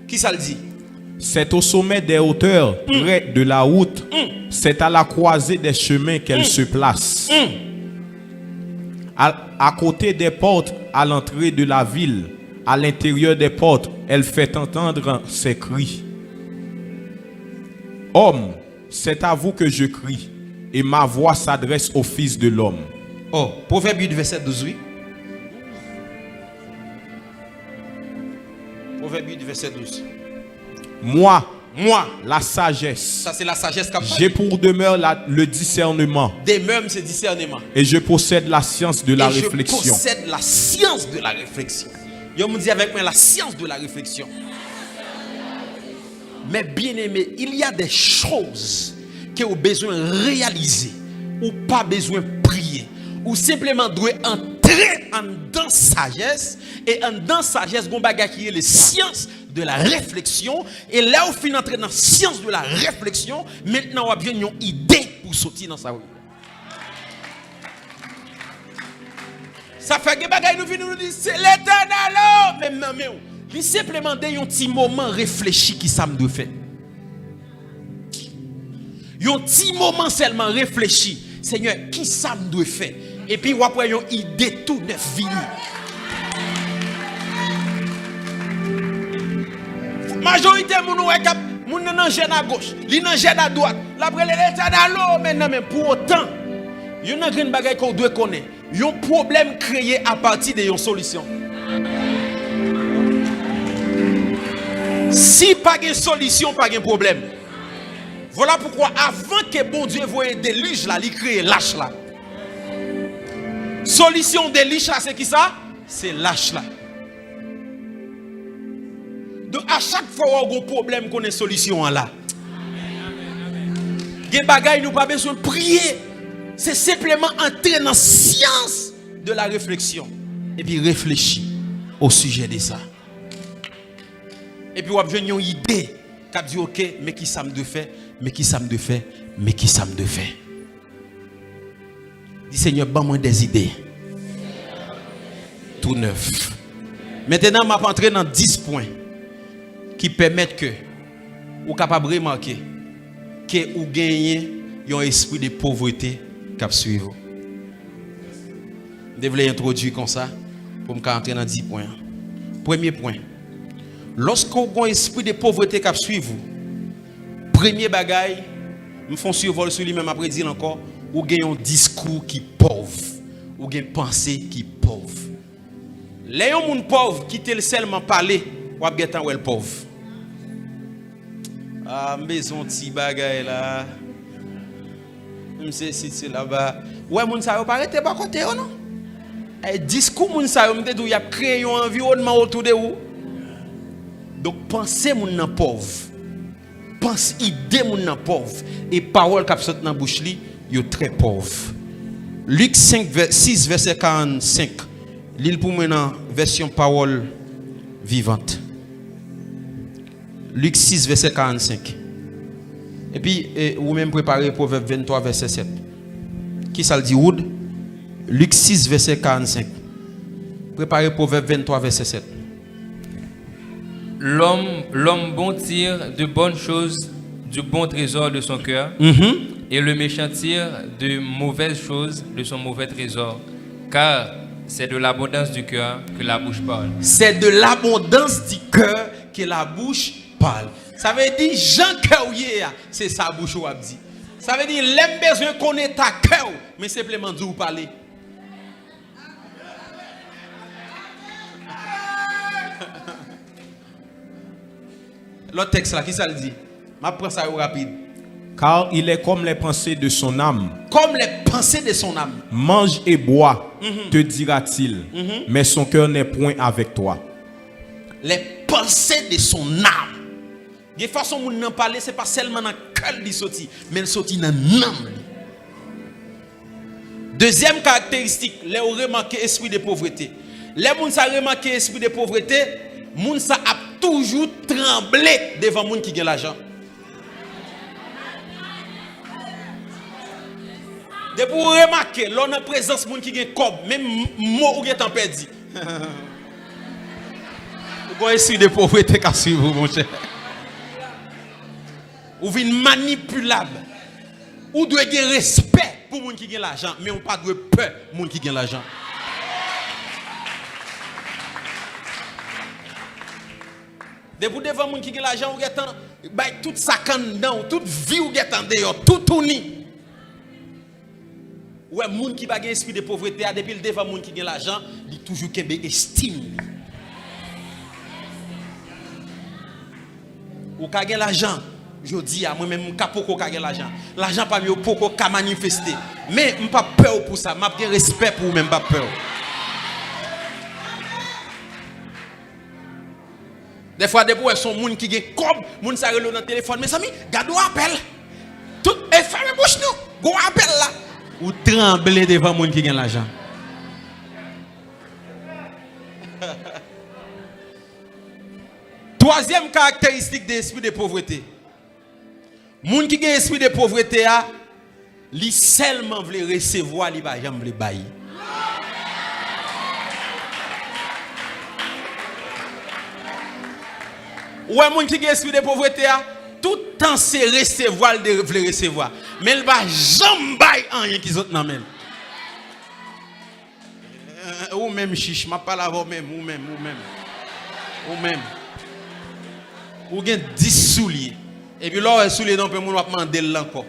[SPEAKER 1] Qui ça le dit?
[SPEAKER 2] C'est au sommet des hauteurs, près de la route. C'est à la croisée des chemins qu'elle se place. À côté des portes, à l'entrée de la ville, à l'intérieur des portes, elle fait entendre ses cris. Homme, c'est à vous que je crie, et ma voix s'adresse au Fils de l'homme.
[SPEAKER 1] Oh, Proverbe 8, verset 12, oui. Proverbe 8, verset 12.
[SPEAKER 2] Moi, la sagesse.
[SPEAKER 1] Ça, c'est la sagesse capable.
[SPEAKER 2] J'ai pour demeure le discernement.
[SPEAKER 1] Demeure, c'est discernement.
[SPEAKER 2] Et je possède la science de la réflexion.
[SPEAKER 1] Je possède la science de la réflexion. Yo me dit avec moi la science de la réflexion. Mais bien aimé, il y a des choses que vous avez besoin de réaliser ou pas besoin de prier ou simplement doit entrer en dans sagesse et en dans sagesse gon bagage qui est les sciences de la réflexion et là vous finissez entrer dans la science de la réflexion maintenant vous avez une idée pour sortir dans sa vie. Ça fait que bagay nous venons nous dire c'est l'Éternel même non mais il simplement des un petit moment réfléchi qui ça me doit faire. Un petit moment seulement réfléchi, Seigneur, qui ça me doit faire et puis après une idée tout neuf vini. Majorité moun nan gêne à gauche, li nan gêne à droite. L'après l'Éternel maintenant mais pour autant, il y a une grande bagaille qu'on doit connaître. Il y a un problème créé à partir de une solution. Si pas de solution, pas de problème. Voilà pourquoi avant que bon Dieu voie des déluge là, il crée lâche là. Solution déluge là, c'est qui ça? C'est lâche là. Donc à chaque fois où on a un problème qu'on a une solution là. Des bagailles nous pas besoin de prier. C'est simplement entrer dans la science de la réflexion et puis réfléchir au sujet de ça. Et puis, vous avez une idée qui a dit ok, mais qui ça me de faire, mais qui ça me de faire, mais qui ça me de faire. Dis Seigneur, donne-moi des idées. Tout neuf. Maintenant, je vais entrer dans 10 points qui permettent que vous êtes capable de remarquer que vous gagnez un esprit de pauvreté qui suit. Je vais introduire comme ça pour me entrer dans 10 points. Premier point. Lorsque vous avez un esprit de pauvreté qui suit vous, premier bagaille, me font survol sur lui-même après dire encore, vous avez un discours qui est pauvre, vous avez une pensée qui est pauvre. Les gens pauvres qui te seulement parler, vous avez un temps pauvre. Ah, maison petit bagaille là. Monsieur c'est là-bas. Ouais, moun sa yo paraît pas côté non. Et discours moun sa yo me dit y a créé un environnement autour de vous. Donc pensez moun nan pauvre. Pense idée moun nan pauvre et parole qui sortent dans bouche li, yo très pauvre. Luc 6 verset 45. Lis pour moi dans version parole vivante. Luc 6 verset 45. Et puis vous même préparez Proverbe 23 verset 7. Qui ça le dit Wood? Luc 6 verset 45. Préparez Proverbe 23 verset 7.
[SPEAKER 3] L'homme bon tire de bonnes choses du bon trésor de son cœur, et le méchant tire de mauvaises choses de son mauvais trésor, car c'est de l'abondance du cœur que la bouche parle.
[SPEAKER 1] C'est de l'abondance du cœur que la bouche parle. Ça veut dire Jean cœur c'est sa bouche ou dit. Ça veut dire l'aime besoin qu'on ait ta cœur, mais simplement de vous parler. L'autre texte là, qui ça le dit? Je prends ça rapide.
[SPEAKER 2] Car il est comme les pensées de son âme.
[SPEAKER 1] Comme les pensées de son âme.
[SPEAKER 2] Mange et bois, te dira-t-il, mais son cœur n'est point avec toi.
[SPEAKER 1] Les pensées de son âme. De façon où nous parler, ce n'est pas seulement dans le cœur qui sorti, mais il sorti dans l'âme. Deuxième caractéristique, les remarqué esprit de pauvreté. Les gens qui ont remarqué esprit de pauvreté, les gens ont toujours tremblé devant les gens qui ont l'argent. De pour remarquer, l'on a présence de gens qui ont cob, même mot ou qui ont perdu. Vous avez esprit de pauvreté qui suit vous, mon cher. Ou vin manipulable. Ou doit avoir respect pour les gens qui ont l'argent, mais on pas de peur pour les gens qui ont l'argent. Depuis devant les gens qui ont l'argent, vous avez tout ça dedans, toute vie vous avez dehors, tout tourné. Ouais, les gens qui ont un esprit de pauvreté, depuis le devant les gens qui ont l'argent, ils toujours qu'un estime. Ou avez l'argent. Je dis à moi-même, je ne peux pas gagner l'argent. L'argent pas mieux pour qu'on manifester. Mais je n'ai pas peur pour ça. Je n'ai pas respect pour vous-même, pas peur. Des fois, des fois, son monde qui gagne comme, monde ça relève dans le téléphone. Mes amis, gardez appel. Tout, et fermez bouche nous. Go appel là. Ou trembler devant monde qui gagne l'argent. Troisième caractéristique de l'esprit de pauvreté. Monde qui gagne esprit de pauvreté a, li seulement veut recevoir, li va jamais veut bailler. Ou un monde qui a esprit de pauvreté, tout le temps c'est recevoir, il veut recevoir. Mais il ne va jamais bailler rien qui sont dans même. Ou même chiche, je ne parle pas même, ou même. Ou bien 10 souliers. Et puis là, les souliers, on peut demander encore.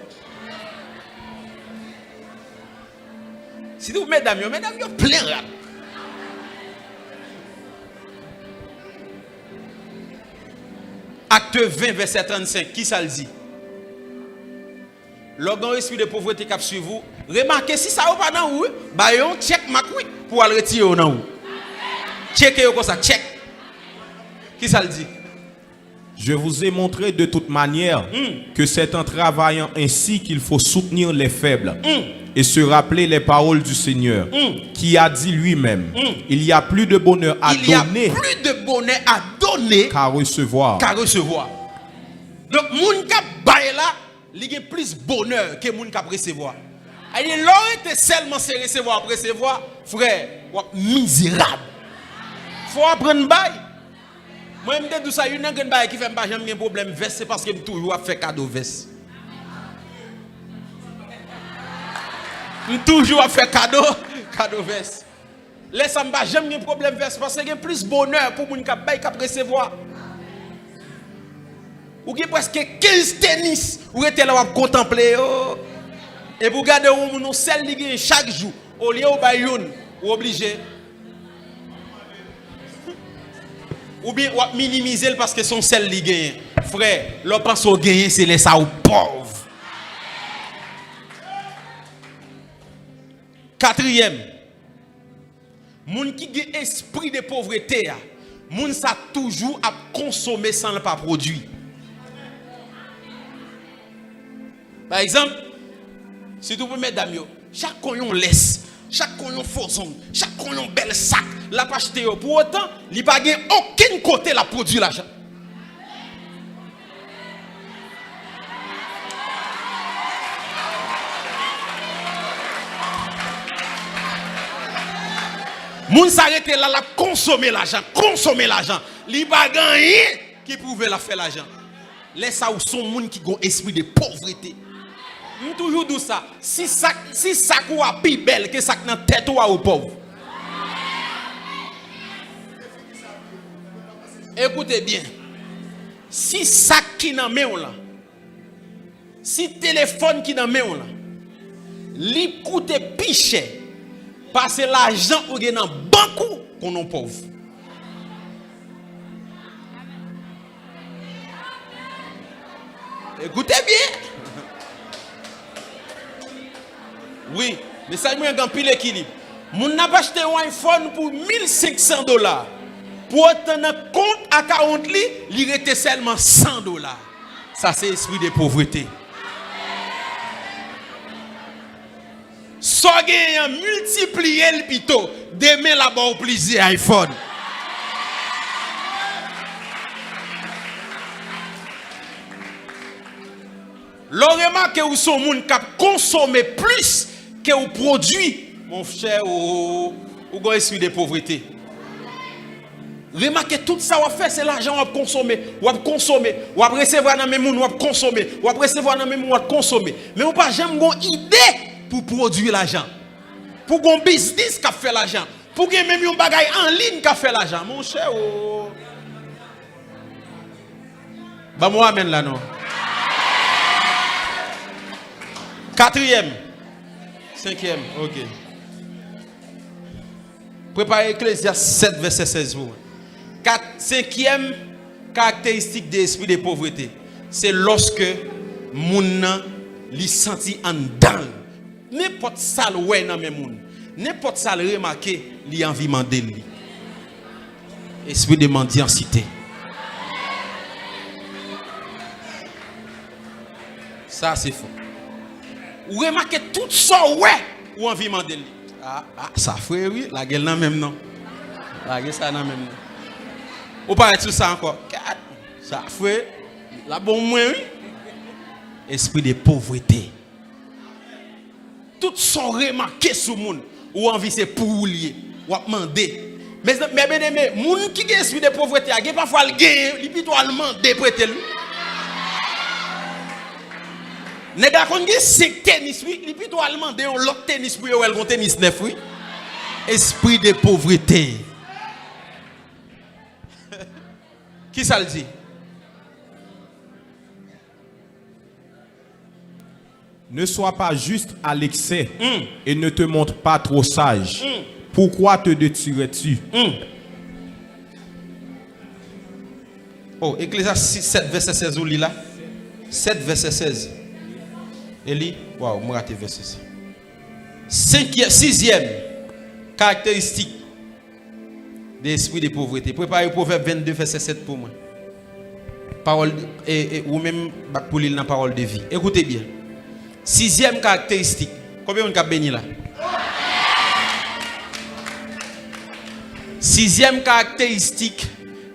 [SPEAKER 1] Si vous, mesdames, plein rap. Acte 20, verset 35, qui ça le dit? L'organ esprit de pauvreté qui suit vous, remarquez si ça va pas dans vous, bah yon check ma couille pour aller retirer dans vous. Checkez comme ça, check. Qui ça le dit?
[SPEAKER 2] Je vous ai montré de toute manière que c'est en travaillant ainsi qu'il faut soutenir les faibles et se rappeler les paroles du Seigneur qui a dit lui-même, il y a plus de bonheur à donner qu'à recevoir.
[SPEAKER 1] Donc, moun qui baille là, il y a plus de bonheur que moun qui recevoir. Il aurait été seulement se recevoir, frère, misérable. Faut apprendre baille. Moi, je me dis ça, il y a un bail qui fait un problème veste, c'est parce que je toujours fait cadeau veste. Je toujours fait cadeau veste. Laisse-moi pas jamais un problème veste parce qu'il y a plus de bonheur pour les gens qui recevoir. Ou qui presque 15 tennis, ou êtes là à contempler. Et vous regardez où nous sommes chaque jour, au lieu où bayoun, ou obligé. Ou bien ou minimiser parce que son sel li gagne. Frère, l'on pense au gagner c'est les ça aux pauvres. Quatrième, moun qui a esprit de pauvreté, moun ça toujours à consommer sans le pas produire. Par exemple, si vous pouvez mesdames, chaque coyon laisse, chaque coyon fauson, chaque coyon bel sac, la pas acheter pour autant, il pas gagne aucun côté la produit l'argent. Moun s'arrête là la consommer l'argent. Il pas gagne qui pouvait la faire l'argent. Laisse ça ou son moun qui a esprit de pauvreté. Nous toujours dit ça, si ça ou a plus belle que ça dans tête ou au pauvre. Écoutez bien. Si ça qui dans main là, si téléphone qui dans main là, li coûte plus cher parce que l'argent ou gen dans banque qu'on non pauvre. Écoutez bien. Oui, mais ça il y a un pile équilibre. Moun n'a pas acheté un iPhone pour $1,500. Pour autant dans compte à 40 li, il était seulement $100. Ça c'est esprit de pauvreté. So gen multiplier le pito, demain là-bas au plaisir iPhone. L'on remarque que son monde qui consomme plus que ou produit, mon cher, ou esprit de pauvreté. Remarquez tout ça on fait c'est l'argent on consommer, ou recevoir dans même monde, ou consommer, ou recevoir dans même monde, consommer. Mais on pas jamais une idée pour produire l'argent. Pour un business qui fait l'argent, pour que même un bagage en ligne qui fait l'argent, mon cher. Bah moi amène là non. Quatrième. Cinquième, ok. Préparez Ecclésiaste 7, verset 16. Cinquième caractéristique de l'esprit de pauvreté, c'est lorsque moun li senti en dedans. N'importe ça ouais dans mes moun. N'importe ça remarquer li envie mandé li. Esprit de mendiantité. Ça c'est faux. Ou remarquez tout ça ouais ou envie demander. Ça frère oui, la gueule nan même non. La gueule ça nan même non. Ou pas tout ça encore. Ça frère la bon moins oui. Esprit de pauvreté. Tout sont remarqué sur monde ou envie c'est pour lier ou demander. Mais bien aimé, moun qui a esprit de pauvreté, il parfois le gagne, il plutôt demander prêter lui. Nèg kon gen 5 tennis oui, il plutôt demander un l'autre tennis pour yo el tennis neuf oui. Esprit de pauvreté. Qui ça le dit?
[SPEAKER 2] Ne sois pas juste à l'excès et ne te montre pas trop sage. Pourquoi te détruirais-tu?
[SPEAKER 1] Oh, Ecclésiastes 7, verset 16, ou lit là? 7, verset 16. Et lit, waouh, moi raté verset 16. 6e caractéristique de l'esprit de pauvreté. Préparez Proverbe 22, verset 7 pour moi. Parole, ou même pour lire la parole de vie. Écoutez bien. 6e caractéristique. Combien on a béni là? 6e caractéristique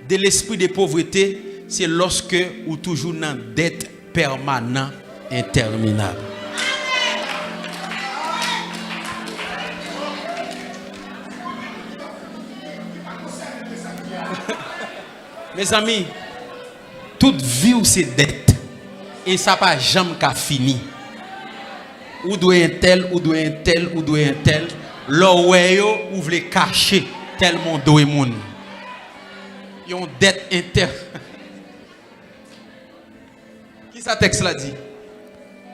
[SPEAKER 1] de l'esprit de pauvreté, c'est lorsque ou toujours dans dette permanente interminable. Mes amis, toute vie ou c'est dette et ça pas jamais qu'à fini. Ou doit un tel, ou doit un tel, ou doit un tel. L'oreille ou voulez cacher tellement doit moun. Yon dette inter. Qui ça texte là dit?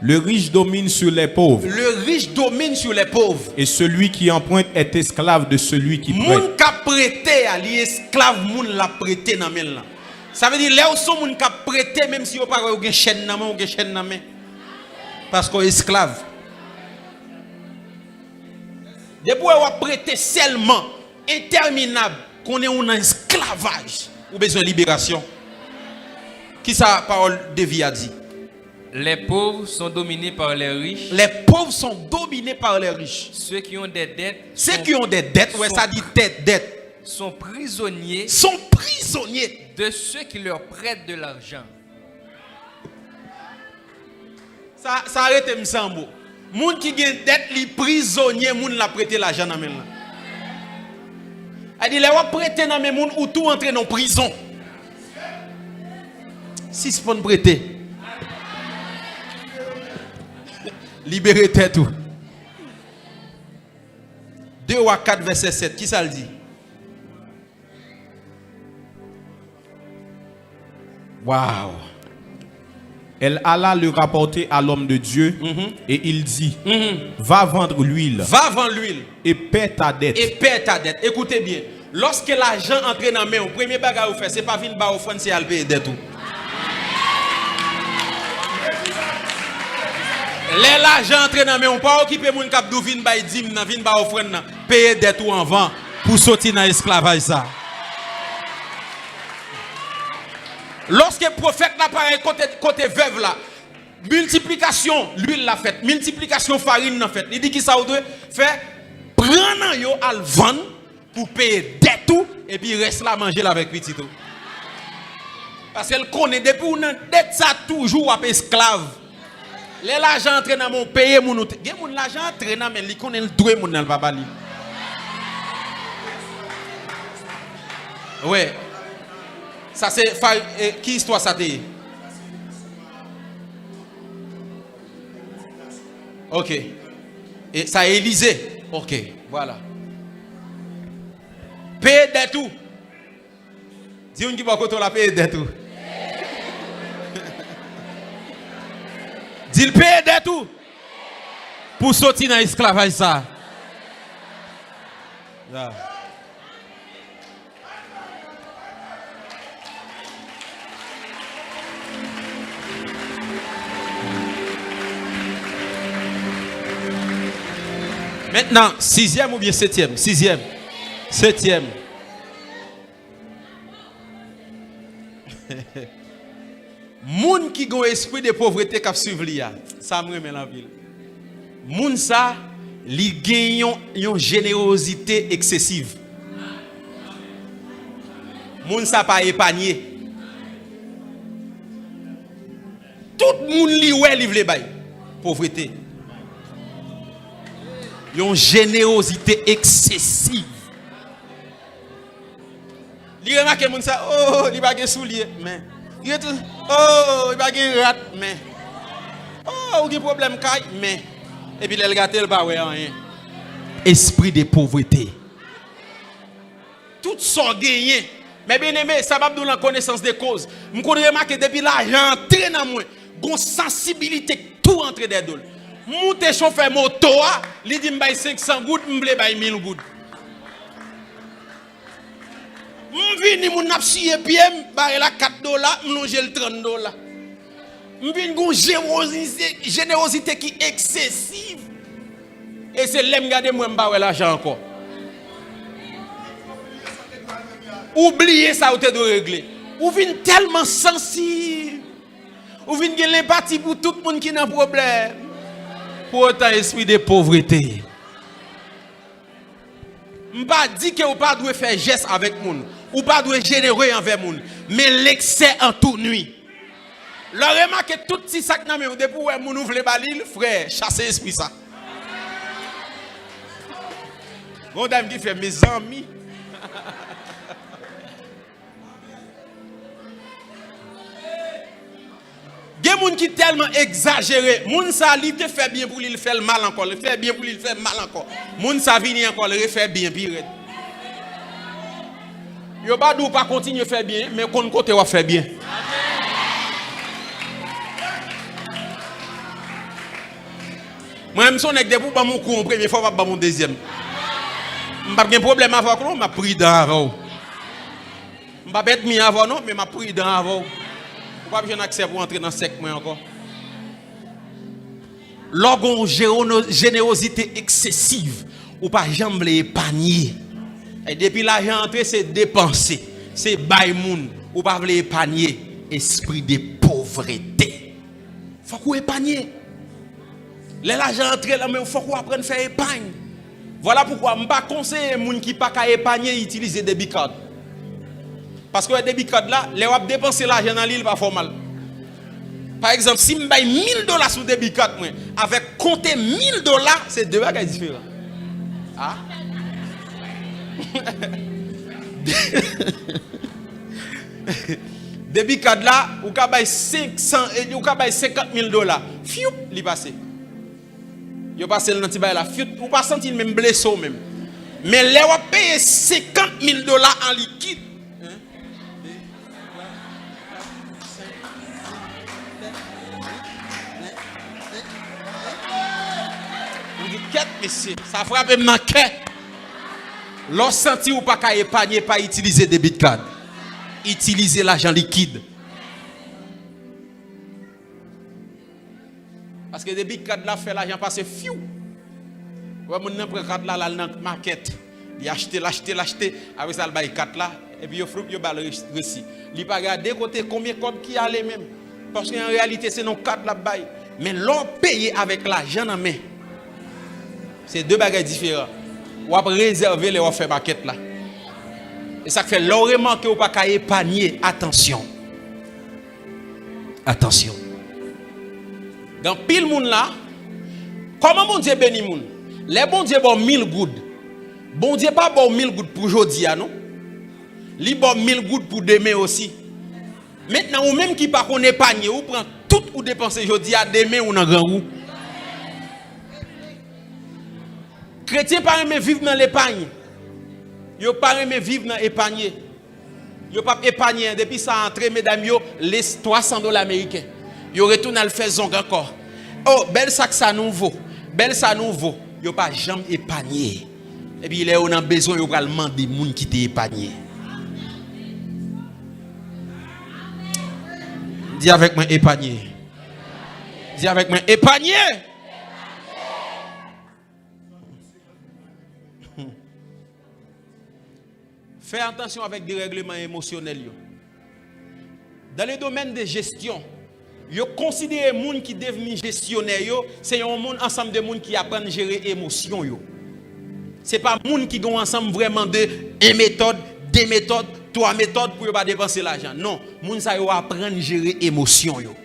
[SPEAKER 2] Le riche domine sur les pauvres.
[SPEAKER 1] Le riche domine sur les pauvres.
[SPEAKER 2] Et celui qui emprunte est esclave de celui qui prête.
[SPEAKER 1] Moun ka prêté à li esclave moun la prêté nan men là. Ça veut dire là où son moun ka prêté même si yo pas ou gen chaîne nan main ou gen chaîne nan main. Parce qu'on est esclave. Depuis on prêté seulement interminable qu'on est en esclavage ou besoin de libération. Qui sa parole de vie a dit?
[SPEAKER 3] Les pauvres sont dominés par les riches.
[SPEAKER 1] Les pauvres sont dominés par les riches.
[SPEAKER 3] Ceux qui ont des dettes.
[SPEAKER 1] Ceux qui ont des dettes, ouais, ça dit dette.
[SPEAKER 3] Sont prisonniers.
[SPEAKER 1] Sont prisonniers
[SPEAKER 3] de ceux qui leur prêtent de l'argent.
[SPEAKER 1] Ça arrête m'sambo. Moun qui gen dette, li prisonnier, moun la prêter l'argent dans men là. A dit les wa prêter dans men moun ou tout entrer dans prison. Si se font prêter. Libérer tête tout. 2 ou 4 verset 7, qui ça le dit? Waouh.
[SPEAKER 2] Elle alla le rapporter à l'homme de Dieu et il dit, va vendre l'huile.
[SPEAKER 1] Va vendre l'huile.
[SPEAKER 2] Et paie ta dette.
[SPEAKER 1] Et paie ta dette. Écoutez bien. Lorsque l'argent entre dans la main, le premier bagage vous fait, c'est pas venir ba offrande, c'est à payer dette tout. L'argent entre dans la main, on pas occuper moun k'ap dou vin bay dim nan vin ba offrande nan, payer dette ou en vent pour sortir dans l'esclavage ça. Lorsque le prophète n'a pas côté veuve là, multiplication, l'huile l'a fait, multiplication farine l'a fait. Il dit qu'il ça doit faire prendre yo al vendre pour payer dette tout et puis reste là manger là avec petit tout. Parce qu'elle connaît depuis on dette ça toujours à esclave. L'argent entre dans mon payer mon gen mon l'argent entre dans mais il connaît le droit mon dans le papa li. Ouais. Ça c'est qui histoire ça t'est? OK. Et ça Élysée. OK, voilà. Paye de tout. Dis-on qui va côté la paye de tout. Dis-le paye de tout. Pour sortir dans l'esclavage ça. Là. Maintenant, 6e ou bien 7e? 6e. 7e. Moun qui ont esprit de pauvreté qui suivent l'IA. Ça me remet la ville. Moun ça, li gagnent une générosité excessive. Moun ça pas épargné. Tout le monde li ouais li vle bay. Pauvreté. Une générosité excessive. Li remarque moun ça, oh, li pa gen soulier, mais oh, il pa gen rat, mais oh, ou gen problème kay, mais et puis le gâté le pas ouais rien. Esprit de pauvreté. Tout ça gagné. Mais bien aimé, ça va nous la connaissance des causes. Je connais remarqué depuis l'argent entré dans moi, gon sensibilité tout entre des dollars. Monter chauffeur moto, li dit m'bay 500 gouttes, m'ble bay 1000 gouttes. M'vini moun nap siye pied, m'bay la 4 dollars, m'longe le 30 dollars. M'vini gon générosité qui excessive. Et c'est l'aime garder moi m'bay l'argent encore. Oubliez ça ou te de régler. Ou vin tellement sensible. Ou vin gen l'empathie pour tout le monde qui n'a problème. Pour autant esprit de pauvreté. M'pa dit que ou pas doit faire geste avec moun, ou pas doit généreux envers moun, mais l'excès en toute nuit. Leur remarque tout petit sac nan men ou depuis ou moun ouvre balil, frère, chasser esprit ça. Bon dame qui fait mes amis. Gen moun qui tellement exagéré, moun sa li te fait bien pour lui, il fait le mal encore, il fait bien pour lui, il fait mal encore. Moun sa vini encore, il fait bien pire. Yo pas dou pas continuer faire bien, mais kon côté wa faire bien. Moi même son nek de pour ba mon coup en première fois pas mon deuxième. M'pa gen problème avec non, m'a pris dans avant. M'pa bête mi avant non, mais m'a pris dans avant. Pourquoi je n'ai accès pour entrer dans 5 mois encore? Lorsqu'on générosité excessive, ou pas jamais épargner. Et depuis l'argent entré, c'est dépenser, c'est bail moun, ou pas épargner. Esprit de pauvreté. Faut qu'on épargne. L'argent entré là, mais faut qu'on apprenne à faire épargne. Voilà pourquoi je ne conseille moun qui pas qu'à épargner utiliser des debit cards. Parce que les débit card là, les wap dépenser l'argent dans l'île pas formal. Par exemple, si je paye $1000 sur débit card, avec compter $1000, c'est deux bagages différents. Ah? Débit card là, ou ka bay 500 et ou ka bay $50,000. Fiou, li passé. Yo passé dans ti bay là, fiou, ou pas sentir même blessé même. Mais les wap payer $50,000 en liquide. Monsieur, ça frappe ma cœur. Lorsque senti ou pas qu'à épargner, pas utiliser debit card. Utiliser l'argent liquide. Parce que debit card là fait l'argent passer fiou. Ouais, mon prend carte là dans la market. Il acheter, l'acheter avec ça le bail carte là et puis il faut yo bal récit. Il pas regarder côté combien code qui allait même parce qu'en réalité c'est non carte là bail. Mais l'on paye avec l'argent en main. C'est deux bagages différents. Ou après réserver les ou faire maquette là. Et ça fait l'on remarque ou pas qu'à épargner. Attention. Attention. Dans pile moun là, comment mon Dieu bénit moun? Les bon Dieu bon 1000 gouttes. Bon Dieu pas bon 1000 gouttes pour aujourd'hui non. Li bon 1000 gouttes pour demain aussi. Maintenant ou même qui pas qu'on épargne ou prend tout ou dépenser aujourd'hui à demain ou dans grand roue. Chrétien pas aimer vivre dans l'épargne. Yo pas aimer vivre dans l'épargne. Yo pas épargner depuis ça entré mesdames yo les $300 américains. Yo retourne à le faire zong encore. Oh, bel sac ça nouveau. Bel ça nouveau. Yo pas jamais épargner. Et puis il est on a besoin yo pral demander moun qui t'est épargné. Dis avec moi épargner. Dis avec moi épargner. Fais attention avec des règlements émotionnels. Dans les domaines de gestion, Yo considère moun qui devenu gestionnaire yo, c'est un monde ensemble de moun qui apprend à gérer émotion yo. C'est pas moun qui ont ensemble vraiment de une méthode, deux méthodes, trois méthodes pour pas dépenser l'argent. Non, moun ça yo apprendre à gérer émotion yo.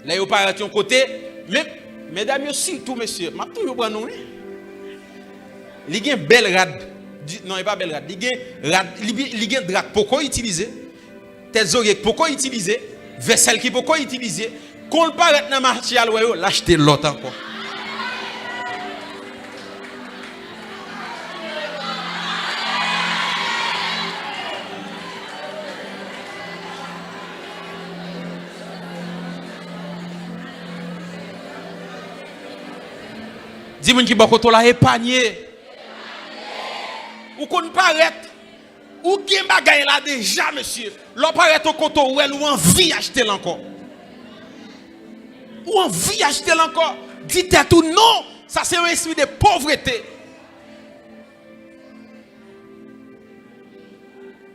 [SPEAKER 1] Là yo pas à ton côté, mais mesdames yo surtout monsieur, m'a toujours prendre nous. Il y a belle rad. Non, il pas belle rad. Il y a drac pourquoi utiliser? Tes oreilles pourquoi utiliser? Vaisselle qui pourquoi utiliser? Qu'on le paraît dans marché à l'ouest, l'acheter l'autre encore. Dis-moi qui beaucoup la épargné. Ou qu'on paraît ou gen bagay là déjà monsieur. L'on paraît au côté ou elle ou envie acheter encore. Ou envie acheter encore. Dites à tout non, ça c'est un esprit de pauvreté.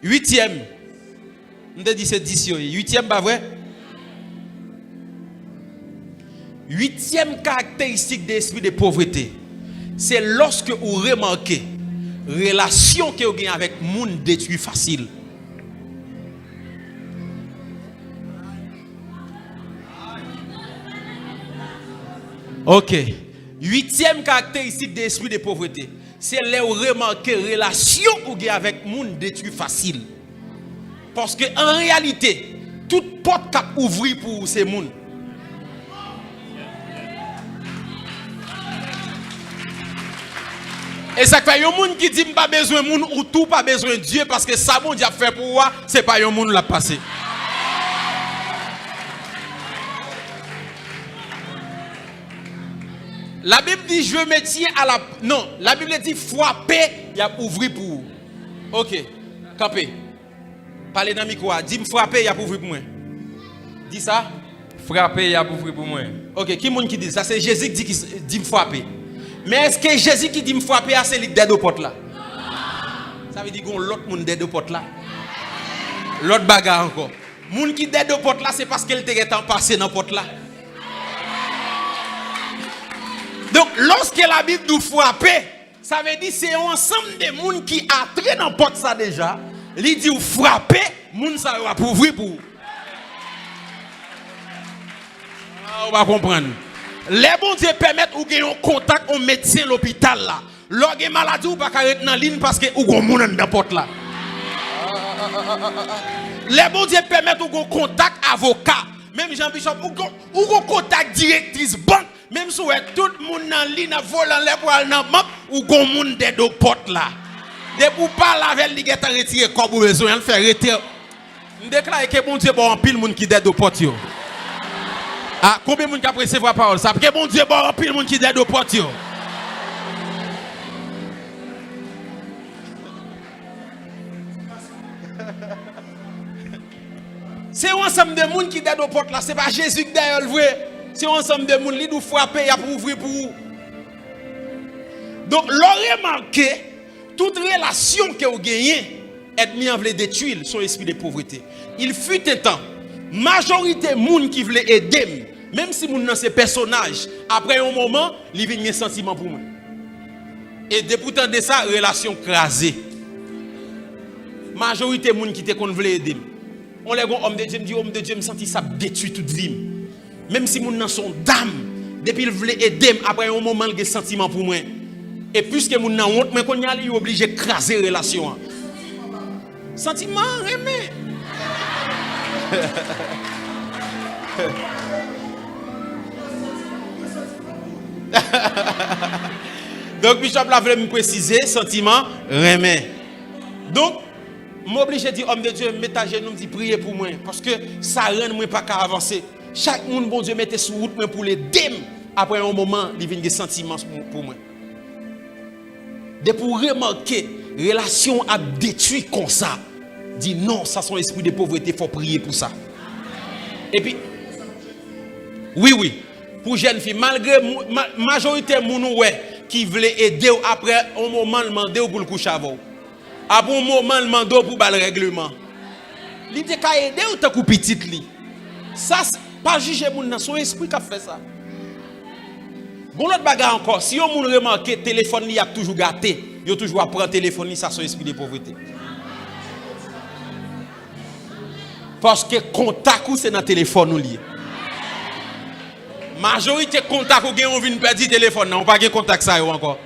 [SPEAKER 1] 8e. On te dit c'est 10 yo. 8e pas vrai? 8e caractéristique de l'esprit de pauvreté, c'est lorsque vous remarquez relation que vous avez avec monde détruit facile. Ok. 8e caractéristique de l'esprit de pauvreté, c'est là où vous remarquez relation que vous avez avec monde détruit facile. Parce que en réalité, toute porte qui ouvre pour ces monde. Et ça fait un monde qui dit pas besoin de monde ou tout pas besoin de Dieu parce que ça bon Dieu a fait pour moi, c'est pas un monde l'a passé. La Bible dit je me tiens à la non, la Bible dit frapper, il a ouvert pour vous. OK. Campé. Parlez dans le micro, dis me frapper, il a ouvert pour moi. Dis ça.
[SPEAKER 3] Frapper, il a ouvert pour moi.
[SPEAKER 1] OK, qui monde qui dit ça? C'est Jésus qui dit me frapper. Mais est-ce que Jésus qui dit me frapper à celui d'aide aux portes là? Ça veut dire qu'on l'autre monde d'aide aux portes là. L'autre bagarre encore. Moun qui d'aide aux portes là, c'est parce qu'elle était en passé dans porte là. Donc lorsque la Bible nous frapper, ça veut dire c'est un ensemble de moun qui a entré dans porte ça déjà. Il dit ou frapper, moun ça va pour ouvrir pour. On va comprendre. Les bons dieux permettent ou gagner un contact au médecin l'hôpital là. Lorsque maladie ou pas arrêter dans ligne parce que ou gon moun dans porte là. Les bons dieux permettent ou gon contact avocat, même Jean Bishop ou gon contact directrice banque, même si tout le monde dans ligne volant les pour aller dans banque ou gon moun dans porte là. De pour pas laver li geta retirer comme besoin, faire retirer. On déclare que bon Dieu bon en pile moun qui dans porte yo. Ah, combien de monde qui a recevoir la parole? Ça parce que bon Dieu, bon, pile monde qui d'aide aux portes. C'est un ensemble de monde qui d'aide aux portes là. C'est pas Jésus qui d'aide le vrai. C'est un ensemble de monde qui nous frapper et pour ouvrir pour vous. Donc, l'aurait manqué, toute relation que vous gagnez, est mis en détruire son esprit de pauvreté. Il fut un temps. Majorité moun qui voulait aider, même si moun dans ces personnages, après un moment, il vient un sentiment pour moi. Et depuis tant de ça, relation crasée. Majorité moun qui te qu'on voulait aider. On les homme de Dieu me dit homme de Dieu me senti ça détruit toute vie. Même si moun dans son dame, depuis il voulait aider, après un moment, il a un sentiment pour moi. Et puisque moun dans honte, mais qu'on y a il obligé de craser relation. Sentiment aimé. Donc Bishop là voulait me préciser sentiment remet. Donc m'oblige de dire homme de Dieu mettez à genoux me dit prier pour moi parce que ça rend moi pas qu'à avancer. Chaque monde bon Dieu mettez sur route pour les dem après un moment il vient des sentiments pour moi. De pour remarquer relation a détruit comme ça. Dit non, ça son esprit de pauvreté, il faut prier pour ça. Et puis, oui, pour jeune fille, malgré majorité de gens qui veulent aider après un moment demander pour le coucher avant. Après un moment demander pour le règlement. Il dit qu'à aider ou t'as coupé petite li. Ça Pas juger moun nan, son esprit qui a fait ça. Bon l'autre bagarre encore, si on moun remarque téléphone li a toujours gâté, yo toujours à prendre téléphone li, ça son esprit de pauvreté. Parce que contact ou c'est dans téléphone ou lié. Majorité contact ou gen on vinn perdre téléphone, non pas gen contact ça yo encore.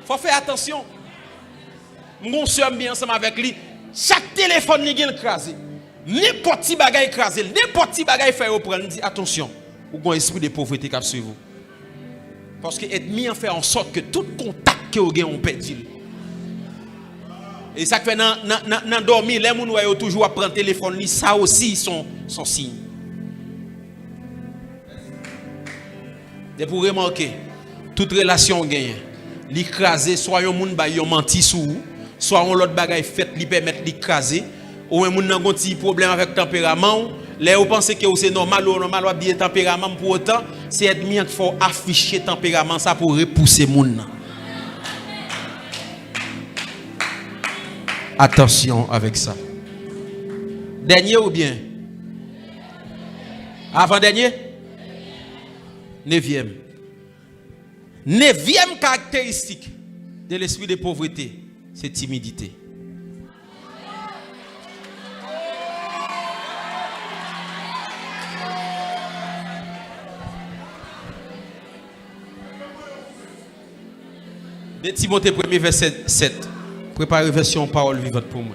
[SPEAKER 1] Faut faire attention. Mon soeur bien ensemble avec lui, chaque téléphone ni gen écrasé. N'importe qui bagay écrasé, n'importe qui bagay fait au prendre, dit attention, ou gon esprit de pauvreté qui suivre vous. Parce que ennemi en fait en sorte que tout contact que vous avez on perdu. Et ça fait dans dormir les moun yo toujours à prendre téléphone li, ça aussi son signe. Et pour remarquer toute relation gagne, l'écraser soit yon moun ba yon menti sou, soit on l'autre bagay fait li permettre l'écraser, ou un moun nan gon ti problème avec tempérament. Là, vous pensez que c'est normal ou normal, ou bien tempérament pour autant, c'est ennemi qu'il faut afficher tempérament ça pour repousser moun. Attention avec ça. Dernier ou bien? Avant-dernier? 9e. 9e caractéristique de l'esprit de pauvreté, c'est timidité. De Timothée 1er verset 7. Préparez version parole vivante pour moi.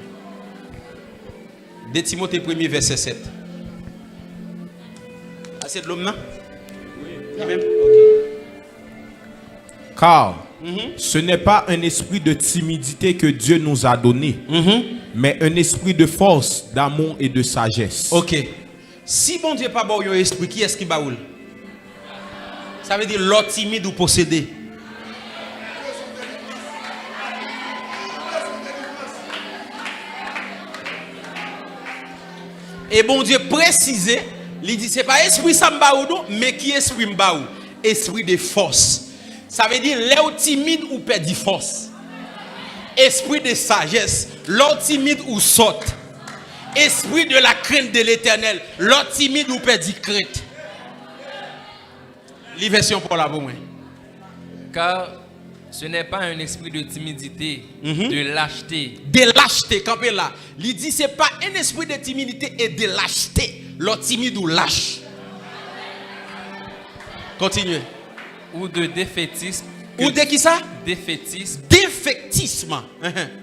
[SPEAKER 1] De Timothée 1er verset 7. Ah, c'est de l'homme, non? Oui. Même? Okay.
[SPEAKER 2] Car ce n'est pas un esprit de timidité que Dieu nous a donné, mais un esprit de force, d'amour et de sagesse.
[SPEAKER 1] Ok. Si bon Dieu pas bon un esprit, qui est-ce qui baoule? Ça veut dire l'autre timide ou possédé. Et bon Dieu précisé, il dit c'est pas esprit sambaoudou, mais qui esprit mbaou? Esprit de force. Ça veut dire l'autre timide ou perdit force. Esprit de sagesse, l'autre timide ou saute. Esprit de la crainte de l'Éternel, l'autre timide ou perdit crainte. Version pour la pour moi.
[SPEAKER 3] Car ce n'est pas un esprit de timidité, de lâcheté.
[SPEAKER 1] De lâcheté, campé là. Il dit c'est pas un esprit de timidité et de lâcheté. L'autre timide ou lâche. Continuez.
[SPEAKER 3] Ou de défaitisme.
[SPEAKER 1] Ou de qui ça?
[SPEAKER 3] Défaitisme.
[SPEAKER 1] Défaitisme.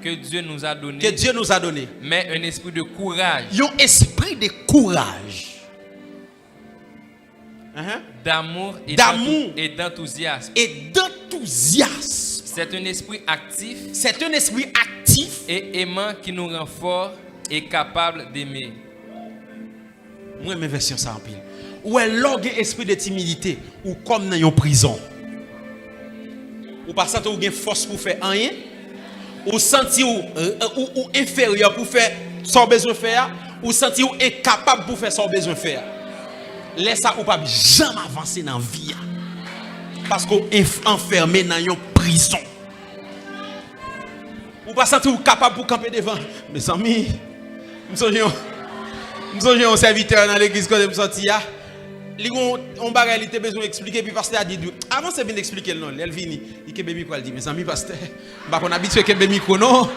[SPEAKER 3] Que Dieu nous a donné.
[SPEAKER 1] Que Dieu nous a donné.
[SPEAKER 3] Mais un esprit de courage.
[SPEAKER 1] Un esprit de courage.
[SPEAKER 3] D'amour et d'enthousiasme.
[SPEAKER 1] Et d'enthousiasme.
[SPEAKER 3] C'est un esprit actif.
[SPEAKER 1] C'est un esprit actif.
[SPEAKER 3] Et aimant qui nous rend forts et capable d'aimer.
[SPEAKER 1] Moi, mes versions ça en pile. Ou est l'orgue esprit de timidité. Ou comme dans une prison. Ou pas sentir ou gain force pour faire rien. Ou sentir ou inférieur pour faire son besoin faire. Ou sentir ou incapable pour faire son besoin faire. Laisse ça ou pas jamais avancer dans la vie. Parce qu'on est enfermé dans une prison. Ou pas sentir ou capable pour camper devant. Mes amis, nous sommes un serviteur dans l'église quand nous sortis. On bagay il te besoin d'expliquer puis pasteur a dit avant c'est bien d'expliquer le nom elle vini il kebe micro elle dit mes amis pasteur pas qu'on habitué kebe micro non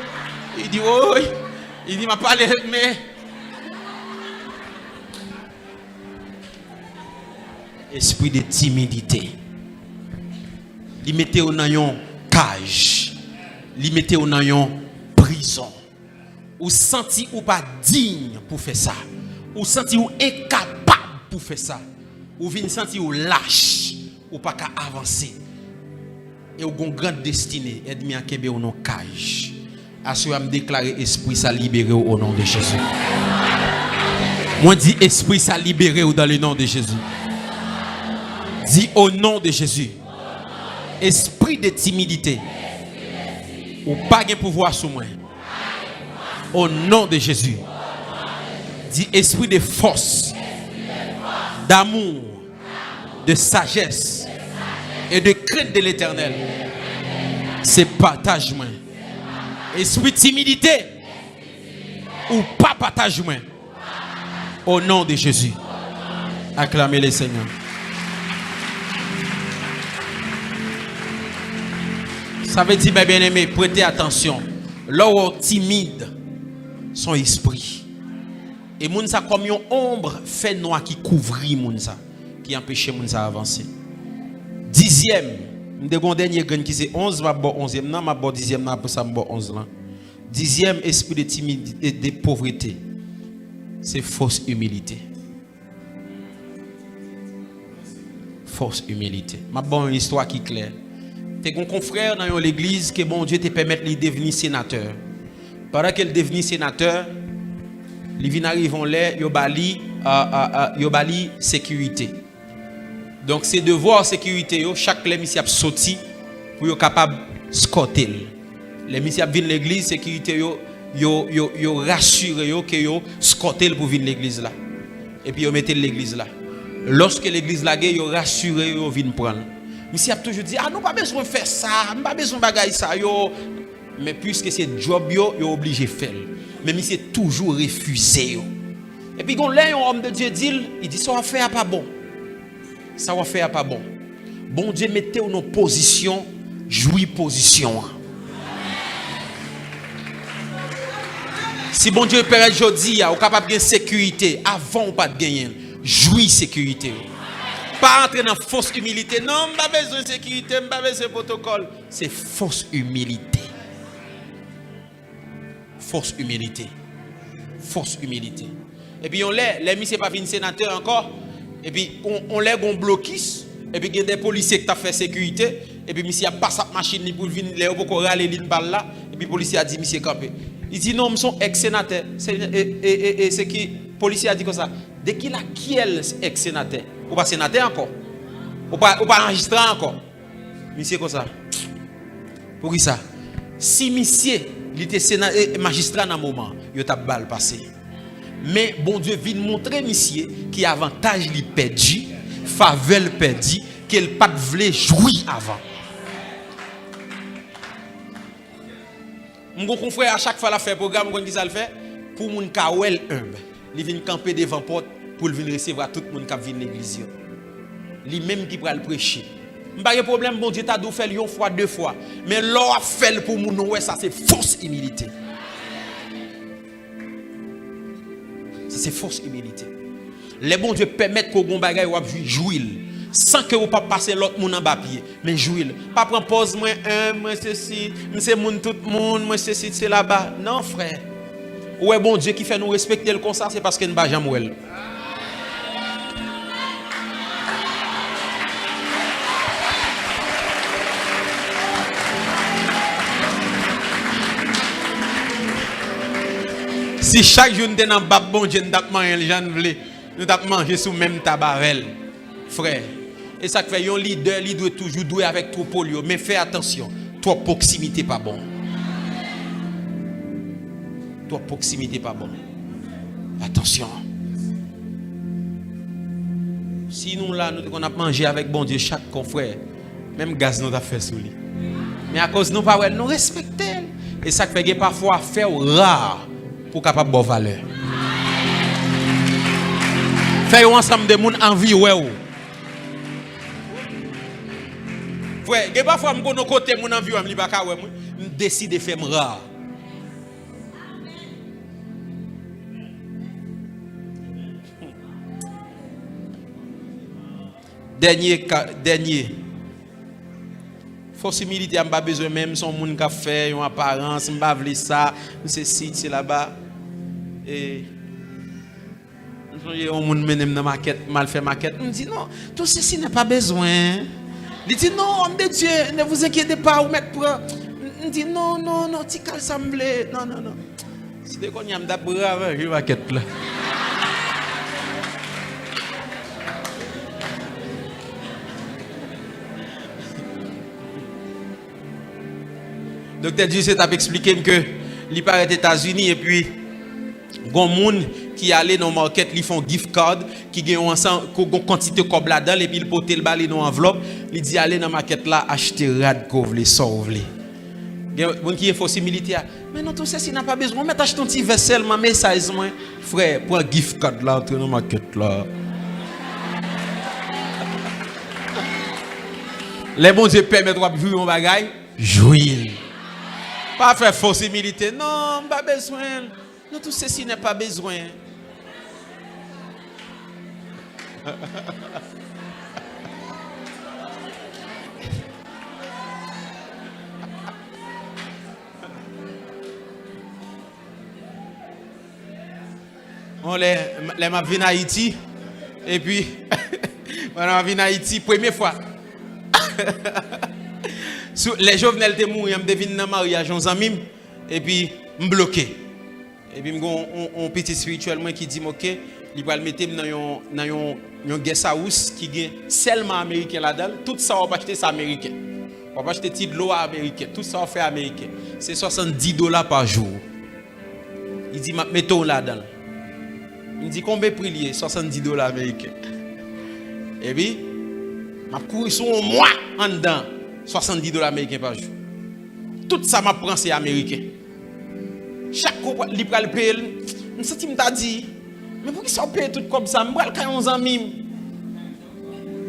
[SPEAKER 1] il dit oh il dit m'a parlé mais esprit de timidité il mettait dans une cage il mettait dans une prison ou senti ou pas digne pour faire ça ou senti ou incapable pour faire ça ou vient sentir ou lâche ou pas qu'à avancer et ou une grande destinée ennemi à kembe ou non cage à ce me déclarer esprit ça libéré au nom de Jésus. Moi dis esprit ça libéré dans le nom de Jésus. Dis au nom de Jésus. Esprit de timidité ou pas de pouvoir sur moi. Au nom de Jésus. Dis esprit de force, d'amour, de sagesse et de crainte de l'Éternel. C'est partage-moi. Esprit de timidité ou pas partage-moi. Au nom de Jésus. Acclamez les Seigneurs. Ça veut dire, mes bien-aimés, prêtez attention. L'homme timide, son esprit. Et mounsa comme une ombre fait noir qui couvrit mounsa, qui empêche mounsa avancer. 10e, mon dernier gain qui c'est 11, ma bon 11e, non, ma bon 10e, non, pour ça, ma bon 11 là. 10e esprit de timidité et de pauvreté, c'est fausse humilité. Fausse humilité. Ma bonne histoire qui est claire. T'es un confrère dans l'église que bon Dieu te permet de devenir sénateur. Pendant qu'elle devenir sénateur, les vins arrivent là, yo bali sécurité. Donc c'est devoir sécurité yo, chaque l'émission a sorti pour yo capable scotter. L'émission vient l'église sécurité yo rassure yo que yo scotter pour venir l'église là. Et puis yo mettez l'église là. Lorsque l'église là yo rassure yo vient prendre. Monsieur a toujours dit, ah, nous pas besoin de faire ça, nous pas besoin de bagailler ça, yo. Mais puisque c'est job, yo obligé de faire. Mais monsieur toujours refusé, yo. Et puis, quand un homme de Dieu dit, il dit, ça va faire pas bon. Ça va faire pas bon. Bon Dieu, mettez en position, jouis position. Si bon Dieu permet aujourd'hui, vous capable de sécurité, avant ou pas de gagner, jouis sécurité. Pas entrer dans fausse humilité. Non, pas besoin de sécurité, pas besoin de protocole. C'est fausse humilité. Fausse humilité. Fausse humilité. Et puis on les mis c'est pas venu sénateur encore. Et puis on les gon bloquis. Et puis il y a des policiers qui t'a fait sécurité. Et puis monsieur a passé la machine pour venir les pour râler l'île balle là. Et puis policier a dit monsieur campé. Il dit non, son ex-sénateur. Et c'est qui policier a dit comme ça. Dès qu'il a qui est ex-sénateur. Ou pas sénateur encore. Ou pas enregistrant encore. Monsieur comme ça. Pour qui ça? Si monsieur il était magistrat dans un moment, il a balle passé. Mais bon Dieu vient montrer monsieur qui avantage li perdu, faveur perdu, qu'elle pas voulait jouir avant. Mon confrère à chaque fois la fait programme qu'on dit ça le fait pour mon kawel humble. Il vient camper devant porte pour venir recevoir tout le monde qui vient l'église. Lui même qui va le prêcher. Pas de problème, bon Dieu t'a dû faire une fois, deux fois. Mais l'on a fait pour mon ouais, ça c'est fausse humilité. Ça c'est fausse humilité. Les bons Dieu permettent qu'on bagaille ou jouir sans que vous pas passer l'autre monde en bas pied, mais jouir. Pas prendre pause moi moi ceci, c'est mon tout monde, moi ceci c'est là-bas. Non frère. Ouais bon Dieu qui fait nous respecter le comme ça, c'est parce qu'il ne va jamais mourir. Si chaque jour nous sommes dans le bas, bon Dieu, nous avons mangé sous même tabarel, frère. Et ça fait un leader, il doit toujours jouer avec troupeau, mais fais attention, toi proximité pas bon. Toi proximité pas bon. Attention. Si nous là, nous avons mangé avec bon Dieu chaque confrère, même gaz nous a fait sous lui. Mais à cause de nous pas nous respecter. Et ça fait parfois faire rare. Pour capable bonne valeur. Faire ensemble de monde envie ouais ou. Frère, il y a parfois me connais côté mon envie me li pas ka ouais moi, me décide faire rare. Dernier. Fausse humilité, je n'ai pas besoin même son monde qui a fait une apparence, je n'ai pas besoin ça, c'est ici, c'est là-bas. Et on monde mène dans maquette, mal fait maquette. On dit non, tout ceci n'a pas besoin. Il dit non, homme de Dieu, ne vous inquiétez pas, vous mettez pour. On dit non, tu calme semble. Non. Si vous avez un brave, je vais maquette là. Docteur Dieu t'a expliqué que il part aux États-Unis et puis gon monde qui allait dans market, ils font gift card qui gagne ensemble quantité cob là-dedans et puis il porter le balai dans enveloppe, il dit aller dans market là acheter rad cove les sauver. Bon qui est fausse militaire. Mais non tout ça si n'a pas besoin, mettre acheter un petit vaisselle ma message moi frère, prends gift card là entre dans market là. Les bons Dieu permettent de jouer un bagage, jouir. Pas faire fausse humilité. Non, pas besoin. Non, tout ceci n'est pas besoin. On les m'a venu à Haïti et puis on m'a venu à Haïti première fois. Les Jovenel te mourir, me devine dans mariage en amis et puis me bloqué. Et puis on petit spirituellement qui dit OK, il va le mettre dans un guest house qui est seulement américain là-dedans, tout ça on va acheter ça américain. On va acheter petit de l'eau américain, tout ça on fait américain. C'est $70 par jour. Il dit mettons là-dedans. Il me dit combien prix lié $70 américains. Et puis, ma couru sur un mois en dedans, $70 américains par jour. Tout ça m'a pris c'est américain. Chaque fois il va le payer, je senti me t'a dit, mais pourquoi ça paye tout comme ça? Moi le 11 amis.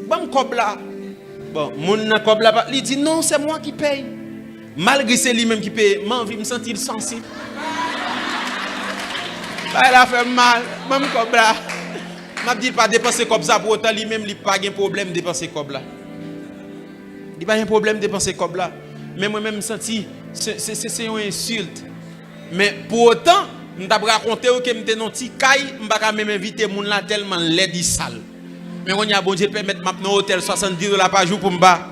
[SPEAKER 1] Bon cob là. Bon, mon cob là, il dit non, c'est moi qui paye. Malgré c'est lui même qui paye, m'envie me sentir sensible. Elle a fait mal, même comme là. Je ne dis pas dépenser comme ça pour autant, lui-même, il n'a pas de problème de dépenser comme là. Il n'a pas de problème de dépenser comme là. Mais moi-même, je senti, c'est une insulte. Mais pour autant, je t'ai raconté que je suis dans un petit caille, je ne peux pas même inviter les gens tellement laid et sale. Mais on y a bon Dieu permettre de m'appeler dans l'hôtel $70 par jour pour me battre.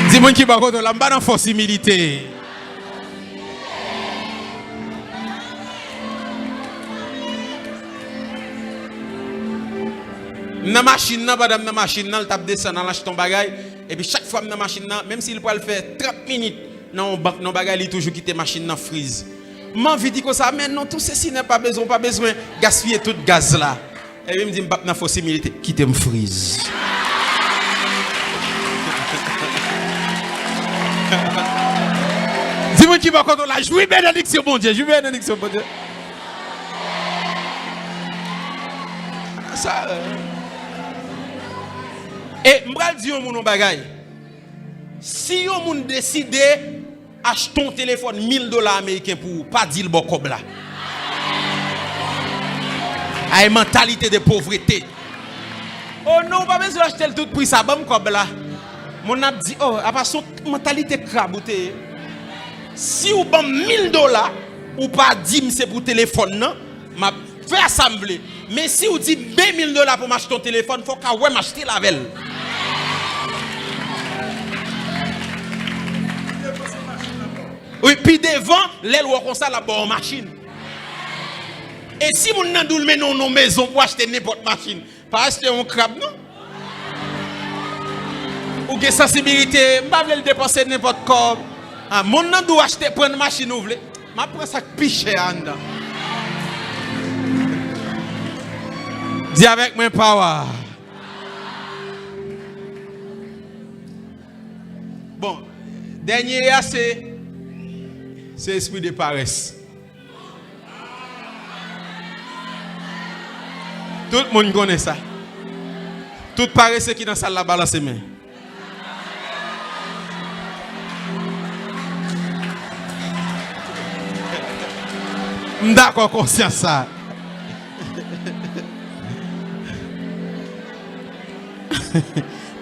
[SPEAKER 1] Dis-moi qui va contre la dans force humilité. Dans la machine, madame, dans la machine, elle tape descend, elle lâche ton bagage. Et puis chaque fois dans la machine, même s'il peut le faire 30 minutes, dans le bagage, il toujours quitte la machine dans frise. M'en vie dit que ça, mais non, tout ceci n'est pas besoin, gaspiller tout le gaz là. Et puis il me dit, dans force humilité, quittez me frise. Dis-moi qui va contre la jouer bénédiction, bon Dieu. Jouer bénédiction, bon Dieu. Ça. Et m'bral di yon moun bagay. Si yon moun décide acheter un téléphone $1000 américains pour pas dire le bon comme là. A une mentalité de pauvreté. Oh non, pas besoin d'acheter le tout prix ça bon comme là. Mon a dit oh, à part son mentalité crabouté. Si vous avez $1000 ou pas 10 c'est pour téléphone non, m'a fait assembler. Mais si vous dites $2000 pour m'acheter ton téléphone, faut qu'à ouais m'acheter la velle. Oui, puis devant, les lois comme ça la bonne machine. Et si vous n'avez pas nos maisons pour acheter n'importe machine, pas acheter un crabe non? Ou que sensibilité, pas le dépenser n'importe quoi. Ah, mon nan doit acheter prendre machine ouvre. M'a prend ça piché en dedans. Dis avec moi power. Bon, dernier c'est esprit de paresse. Tout le monde connaît ça. Tout paresse qui dans salle la balance main. D'accord, conscience ça.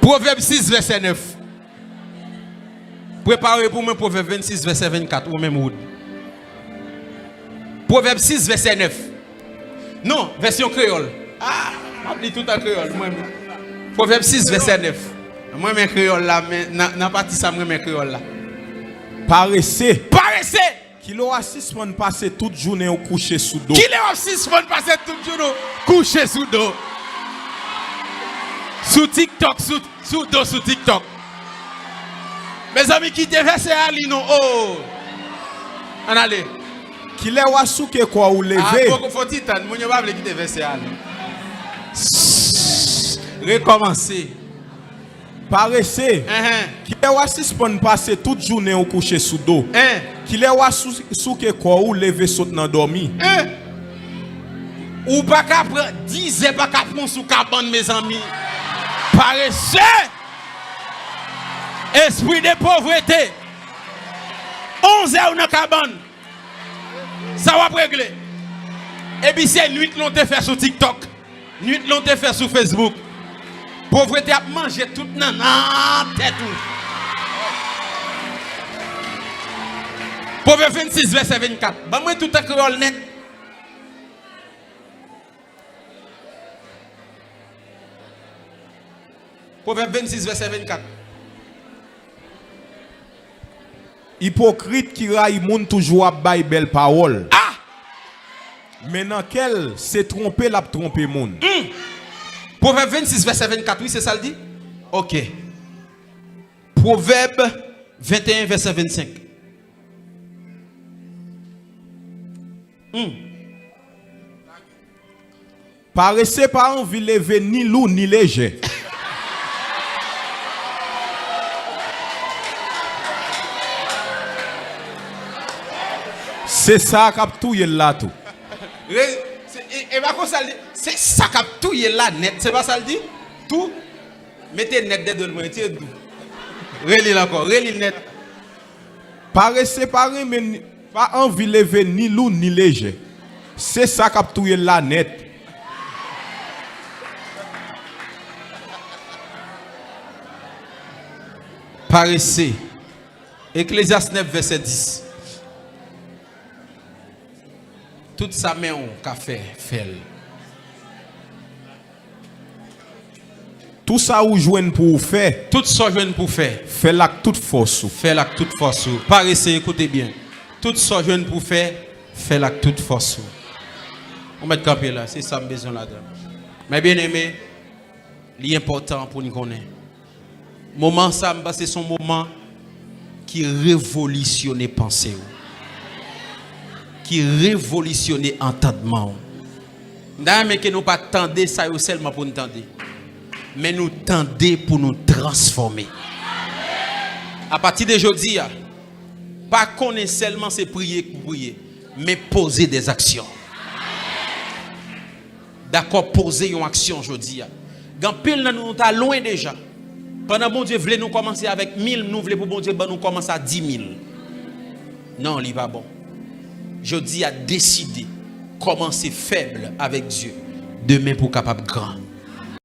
[SPEAKER 1] Proverbe 6, verset 9. Préparez pour moi Proverbe 26, verset 24. Ou même où. Proverbe 6, verset 9. Non, version créole. Ah, je lis tout en créole. Proverbe 6, verset 9. Moi, je créole là, mais dans partie ça, moi, je créole là.
[SPEAKER 2] Paressez.
[SPEAKER 1] Paressez.
[SPEAKER 2] Qui l'aura 6 mois passé toute journée au coucher sous dos.
[SPEAKER 1] Qui l'aura 6 mois passé toute journée couché sous dos. Sous TikTok, sous dos, sous TikTok. Mes amis qui te versent à l'ino. Oh. On allez.
[SPEAKER 2] Qui l'aura souké quoi ou lever.
[SPEAKER 1] Ah, beaucoup faut titan. Mon y'a pas qui te versent à l'ino. Recommencer.
[SPEAKER 2] Paresseux. Qui est assis pour passer toute journée au coucher sous dos. Qui est assis sous que quoi ou lever saute dans dormi.
[SPEAKER 1] Ou pas qu'à prendre 10 pas qu'à prendre sous cabane mes amis. Paresseux. Esprit de pauvreté. 11 heures dans cabane. Ça va régler. Et puis c'est nuit l'on te fait sur TikTok. Nuit l'on te fait sur Facebook. Pauvreté a mangé toute nan tête. Proverbe 26 verset 24. Bah moi tout en créole net. Proverbe 26 verset 24.
[SPEAKER 2] Hypocrite qui raille moun toujours à bail belle parole. Mais dans quel c'est tromper l'a tromper moun.
[SPEAKER 1] Proverbe 26 verset 24, oui, c'est ça le dit? OK. Proverbe 21 verset 25.
[SPEAKER 2] Paresseux pas envie lever ni lourd ni léger. C'est ça qui a tout là tout.
[SPEAKER 1] C'est ça qui a tout là net. C'est pas ça le dit? Tout. Mettez net dedans le moitié. Relis encore, relis net.
[SPEAKER 2] Paresseux pas envie lever ni lourd ni léger. C'est ça qui a tout là net.
[SPEAKER 1] Paresseux. Ecclésiaste 9 verset 10. Toute sa main qu'a fait.
[SPEAKER 2] Tout ça ou joine pour faire.
[SPEAKER 1] Tout ça joine pour faire.
[SPEAKER 2] Fait la toute force.
[SPEAKER 1] Fait la toute force. Paresseux, écoutez bien. Tout ça joine pour faire. Fait la toute force. On met camper là, c'est ça besoin là-dedans. Mais bien aimé, l'important pour nous connaître. Moment ça, c'est son moment qui révolutionne pensée. Qui révolutionne entendement. Mais que nous pas tendre ça seulement pour nous tendre. Mais nous tendre pour nous transformer. À partir d'aujourd'hui, pas connaître seulement c'est prier pour prier, mais poser des actions. D'accord, poser une action aujourd'hui. Quand pile nous sommes loin déjà. Pendant bon Dieu voulait nous commencer avec 1000, nous voulons pour bon Dieu nous commencer à 10 000. Non, il n'est pas bon. Je dis à décider commencer faible avec Dieu, demain pour capable grand.